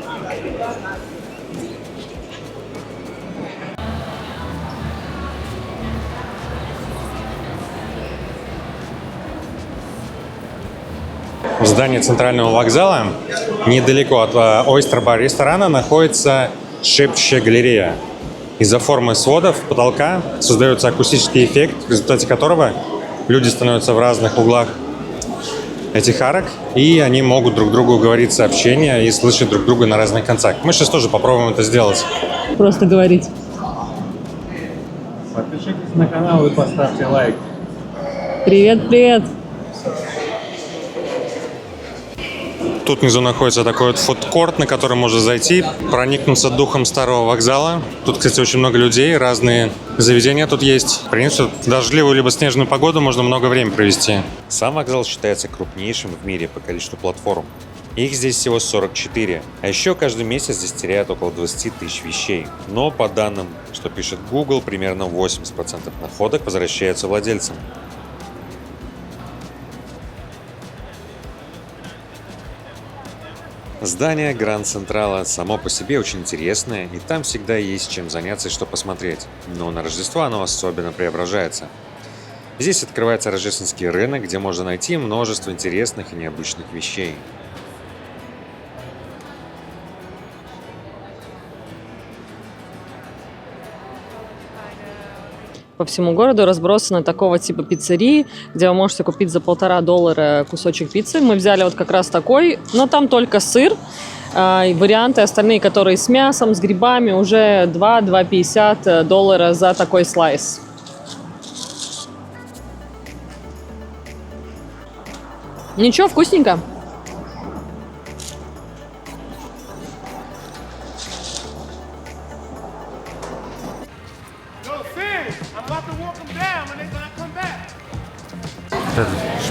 В здании центрального вокзала, недалеко от Oyster Bar ресторана, находится шепчущая галерея. Из-за формы сводов, потолка создается акустический эффект, в результате которого люди становятся в разных углах этих арок, и они могут друг другу говорить сообщения и слышать друг друга на разных концах. Мы сейчас тоже попробуем это сделать. Просто говорить. Подпишитесь на канал и поставьте лайк. Привет, привет. Тут внизу находится такой вот фудкорт, на который можно зайти, проникнуться духом старого вокзала. Тут, кстати, очень много людей, разные заведения тут есть. В принципе, в дождливую либо снежную погоду можно много времени провести. Сам вокзал считается крупнейшим в мире по количеству платформ. Их здесь всего 44. А еще каждый месяц здесь теряют около 20 тысяч вещей. Но по данным, что пишет Google, примерно 80% находок возвращаются владельцам. Здание Гранд Централа само по себе очень интересное, и там всегда есть чем заняться и что посмотреть. Но на Рождество оно особенно преображается. Здесь открывается рождественский рынок, где можно найти множество интересных и необычных вещей. По всему городу разбросаны такого типа пиццерии, где вы можете купить за $1,5 кусочек пиццы. Мы взяли вот как раз такой, но там только сыр. И варианты остальные, которые с мясом, с грибами, уже $2-2,50 за такой слайс. Ничего, вкусненько.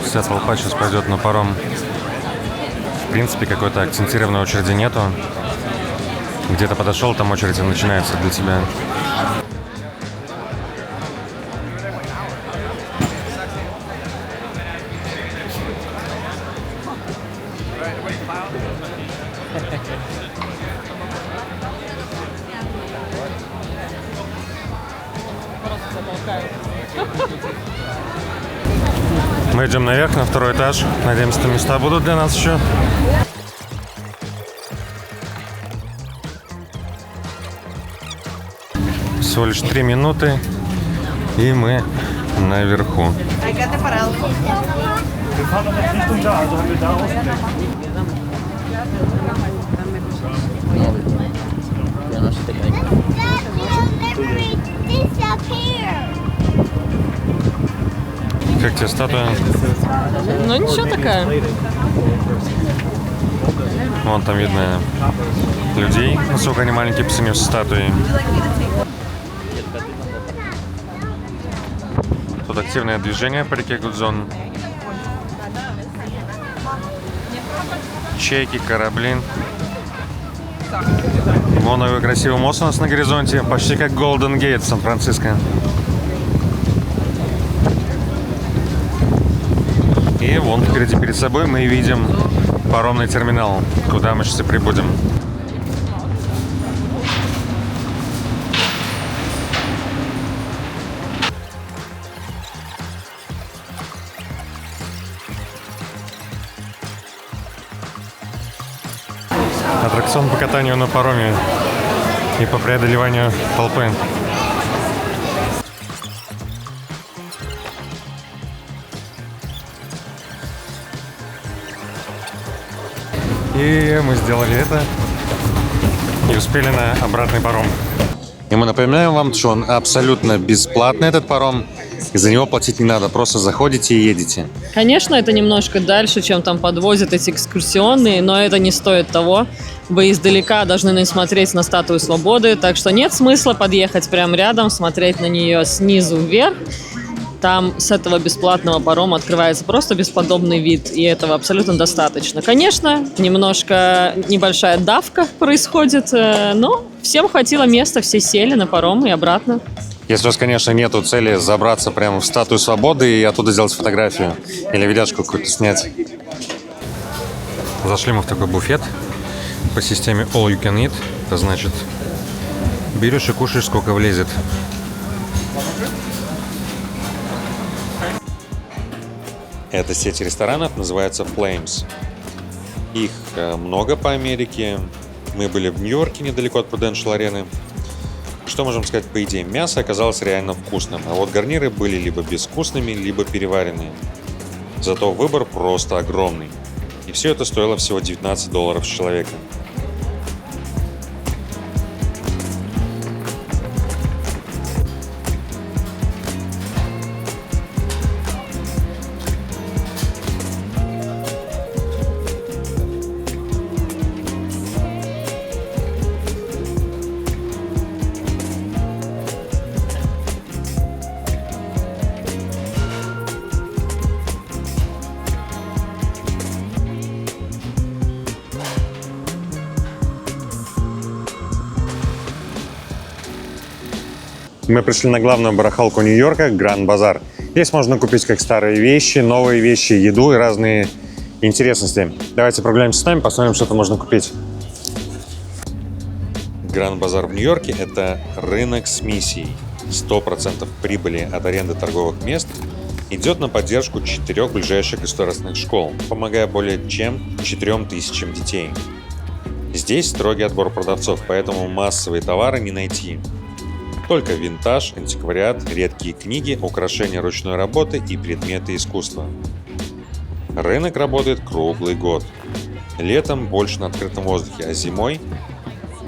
Вся толпа сейчас пойдет на паром. В принципе, какой-то акцентированной очереди нету. Где-то подошел, там очередь начинается для тебя. Мы идем наверх, на 2-й этаж. Надеемся, что места будут для нас еще. Всего лишь 3 минуты, и мы наверху. Как тебе статуя? Ну ничего такая. Вон там видно людей, насколько они маленькие по сравнению со статуей. Тут активное движение по реке Гудзон. Чайки, корабли. Вон такой красивый мост у нас на горизонте, почти как Golden Gate в Сан-Франциско. И вон впереди перед собой мы видим паромный терминал, куда мы сейчас и прибудем. Аттракцион по катанию на пароме и по преодолеванию толпы. И мы сделали это и успели на обратный паром. И мы напоминаем вам, что он абсолютно бесплатный, этот паром. И за него платить не надо, просто заходите и едете. Конечно, это немножко дальше, чем там подвозят эти экскурсионные, но это не стоит того. Вы издалека должны смотреть на статую свободы, так что нет смысла подъехать прямо рядом, смотреть на нее снизу вверх. Там с этого бесплатного парома открывается просто бесподобный вид, и этого абсолютно достаточно. Конечно, немножко небольшая давка происходит, но всем хватило места, все сели на паром и обратно. Если у вас, конечно, нету цели забраться прямо в статую свободы и оттуда сделать фотографию или видяшку какую-то снять. Зашли мы в такой буфет по системе All You Can Eat. Это значит, берешь и кушаешь, сколько влезет. Эта сеть ресторанов называется Flames. Их много по Америке. Мы были в Нью-Йорке, недалеко от Prudential арены. Что можем сказать по идее? Мясо оказалось реально вкусным, а вот гарниры были либо безвкусными, либо переваренные. Зато выбор просто огромный. И все это стоило всего $19 с человека. Мы пришли на главную барахолку Нью-Йорка, Гранд Базар. Здесь можно купить как старые вещи, новые вещи, еду и разные интересности. Давайте прогуляемся с нами, посмотрим, что там можно купить. Гранд Базар в Нью-Йорке – это рынок с миссией. 100% прибыли от аренды торговых мест идет на поддержку 4 ближайших государственных школ, помогая более чем 4000 детей. Здесь строгий отбор продавцов, поэтому массовые товары не найти. Только винтаж, антиквариат, редкие книги, украшения ручной работы и предметы искусства. Рынок работает круглый год. Летом больше на открытом воздухе, а зимой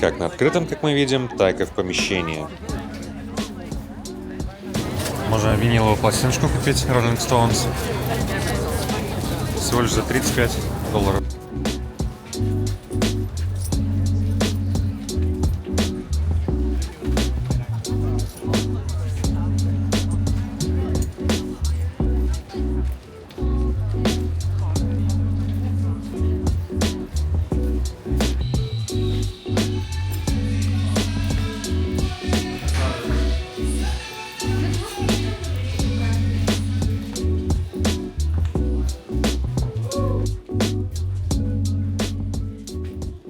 как на открытом, как мы видим, так и в помещении. Можно виниловую пластиночку купить Rolling Stones. Всего лишь за $35.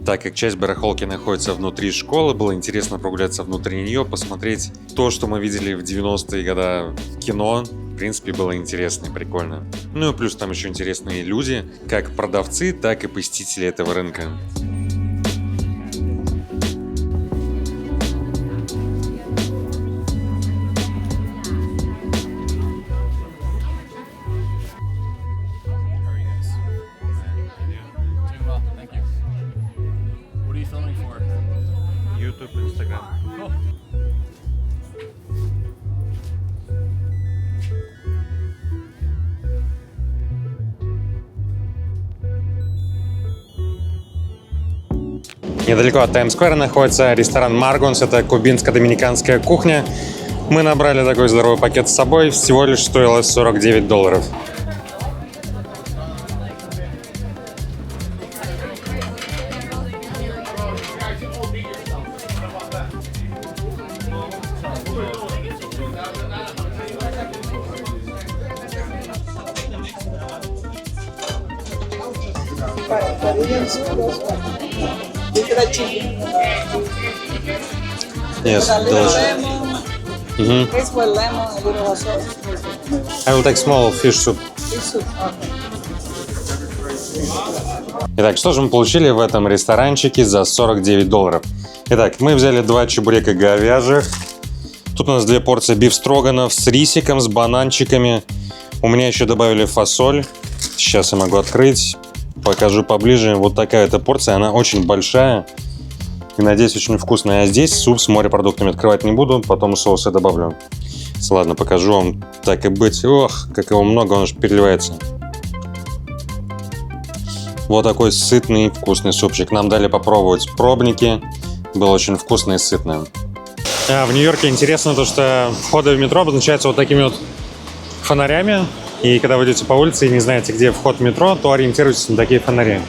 Так как часть барахолки находится внутри школы, было интересно прогуляться внутри нее, посмотреть то, что мы видели в 90-е годы в кино. В принципе, было интересно и прикольно. Ну и плюс там еще интересные люди, как продавцы, так и посетители этого рынка. YouTube, Instagram. Недалеко от Таймс-сквера находится ресторан Маргонс. Это кубинско-доминиканская кухня. Мы набрали такой здоровый пакет с собой. Всего лишь стоило $49. Yes, delicious. It's with lemon, a little sauce. I will take small fish soup. Итак, что же мы получили в этом ресторанчике за $49? Итак, мы взяли 2 чебурека говяжьих. Тут у нас 2 порции бифстроганов с рисиком, с бананчиками. У меня еще добавили фасоль. Сейчас я могу открыть. Покажу поближе. Вот такая эта порция. Она очень большая. И, надеюсь, очень вкусная. А здесь суп с морепродуктами. Открывать не буду. Потом соус я добавлю. Ладно, покажу вам, так и быть. Ох, как его много, он аж переливается. Вот такой сытный, вкусный супчик. Нам дали попробовать пробники. Было очень вкусно и сытно. В Нью-Йорке интересно то, что входы в метро обозначаются вот такими вот фонарями. И когда вы идете по улице и не знаете, где вход в метро, то ориентируйтесь на такие фонари.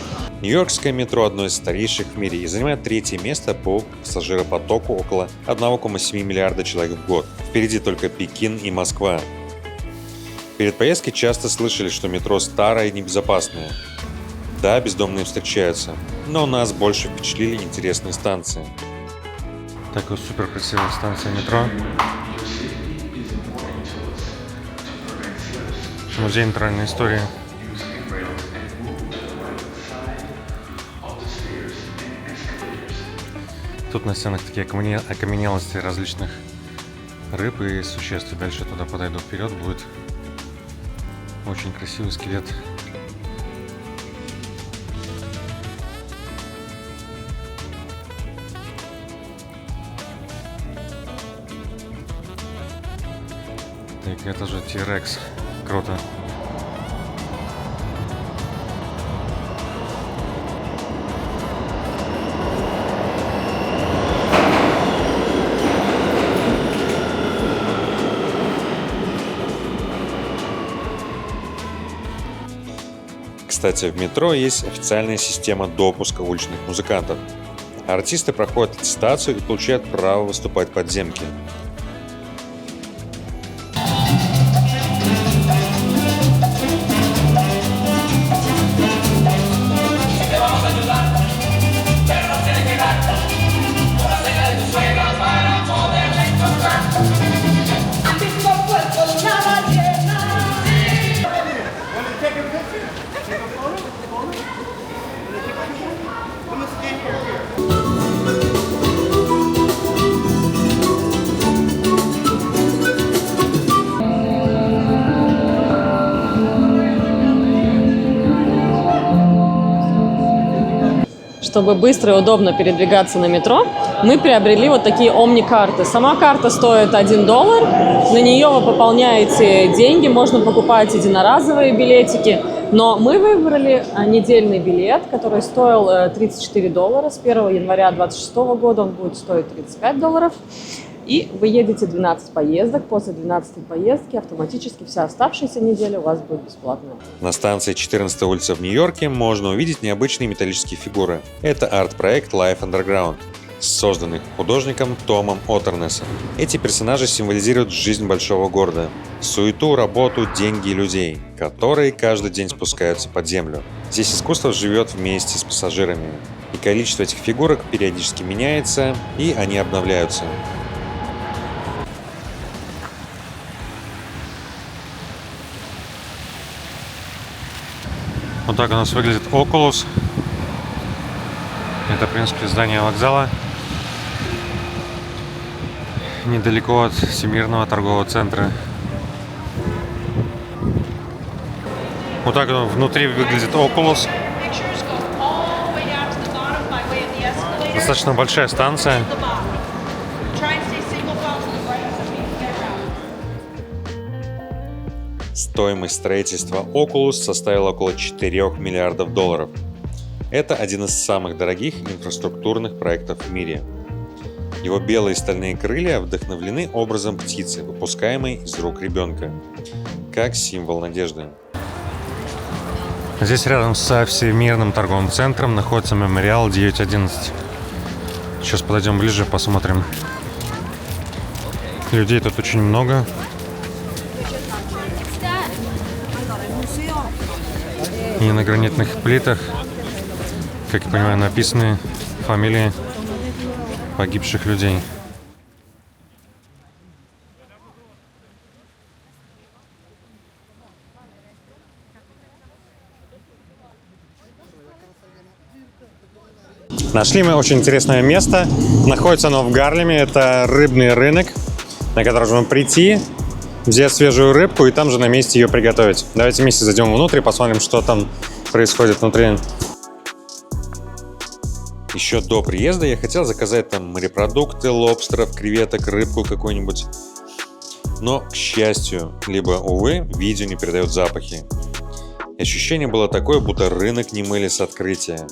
Нью-Йоркское метро одно из старейших в мире и занимает 3-е место по пассажиропотоку, около 1,7 миллиарда человек в год. Впереди только Пекин и Москва. Перед поездкой часто слышали, что метро старое и небезопасное. Да, бездомные встречаются, но нас больше впечатлили интересные станции. Такая супер красивая станция метро. Музей натуральной истории. Тут на стенах такие окаменелости различных рыб и существ. Дальше я туда подойду вперед, будет очень красивый скелет. Так, это же T-Rex. Круто. Кстати, в метро есть официальная система допуска уличных музыкантов. Артисты проходят аттестацию и получают право выступать в подземке. Чтобы быстро и удобно передвигаться на метро, мы приобрели вот такие омни-карты. Сама карта стоит $1. На нее вы пополняете деньги, можно покупать единоразовые билетики. Но мы выбрали недельный билет, который стоил $34. С 1 января 2026 года он будет стоить $35. И вы едете 12 поездок. После 12 поездки автоматически вся оставшаяся неделя у вас будет бесплатная. На станции 14-я улица в Нью-Йорке можно увидеть необычные металлические фигуры. Это арт-проект Life Underground, созданный художником Томом О'Тернесом. Эти персонажи символизируют жизнь большого города, суету, работу, деньги и людей, которые каждый день спускаются под землю. Здесь искусство живет вместе с пассажирами, и количество этих фигурок периодически меняется, и они обновляются. Вот так у нас выглядит Oculus. Это, в принципе, здание вокзала. Недалеко от Всемирного торгового центра. Вот так внутри выглядит Oculus. Достаточно большая станция. Стоимость строительства Oculus составила около $4 миллиардов. Это один из самых дорогих инфраструктурных проектов в мире. Его белые стальные крылья вдохновлены образом птицы, выпускаемой из рук ребенка, как символ надежды. Здесь рядом со Всемирным торговым центром находится мемориал 9/11. Сейчас подойдем ближе, посмотрим. Людей тут очень много. И на гранитных плитах, как я понимаю, написаны фамилии погибших людей. Нашли мы очень интересное место. Находится оно в Гарлеме. Это рыбный рынок, на который можно прийти, взять свежую рыбку и там же на месте ее приготовить. Давайте вместе зайдем внутрь и посмотрим, что там происходит внутри. Еще до приезда я хотел заказать там морепродукты, лобстеров, креветок, рыбку какую-нибудь. Но, к счастью, либо, увы, видео не передает запахи. Ощущение было такое, будто рынок не мыли с открытия.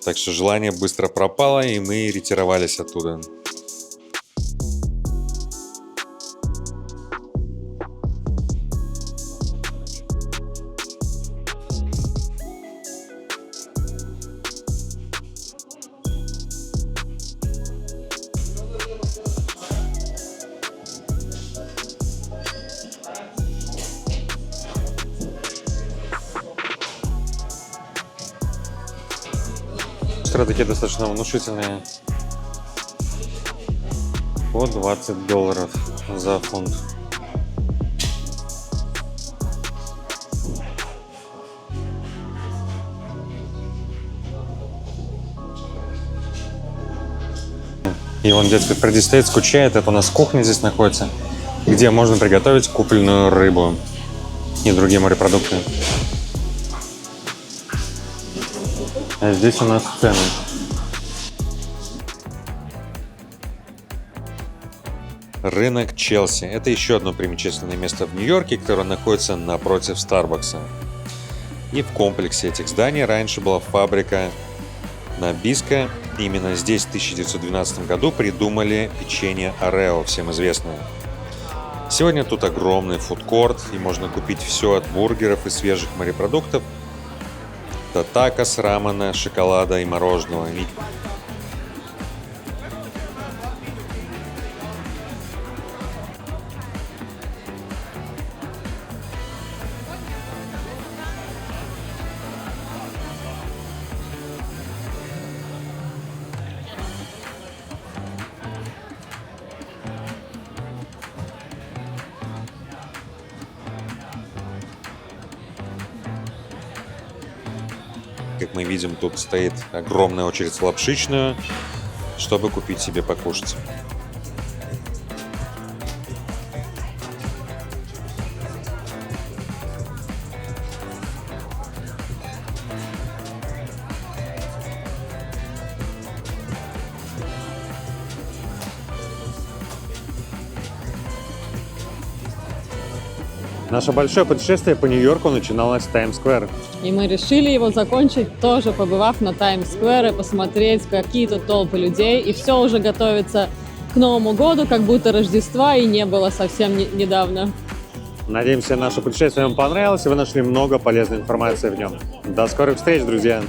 Так что желание быстро пропало, и мы ретировались оттуда. Такие достаточно внушительные. По $20 за фунт. И вон детский впереди стоит, скучает. Это у нас кухня здесь находится, где можно приготовить купленную рыбу и другие морепродукты. А здесь у нас цены. Рынок Челси – это еще одно примечательное место в Нью-Йорке, которое находится напротив Старбакса. И в комплексе этих зданий раньше была фабрика Набиско. Именно здесь в 1912 году придумали печенье Орео, всем известное. Сегодня тут огромный фудкорт, и можно купить все от бургеров и свежих морепродуктов до такос, рамена, шоколада и мороженого. Как мы видим, тут стоит огромная очередь в лапшичную, чтобы купить себе покушать. Наше большое путешествие по Нью-Йорку начиналось с Таймс-сквер. И мы решили его закончить, тоже побывав на Таймс-сквере, посмотреть, какие тут толпы людей. И все уже готовится к Новому году, как будто Рождества и не было совсем недавно. Надеемся, наше путешествие вам понравилось, и вы нашли много полезной информации в нем. До скорых встреч, друзья!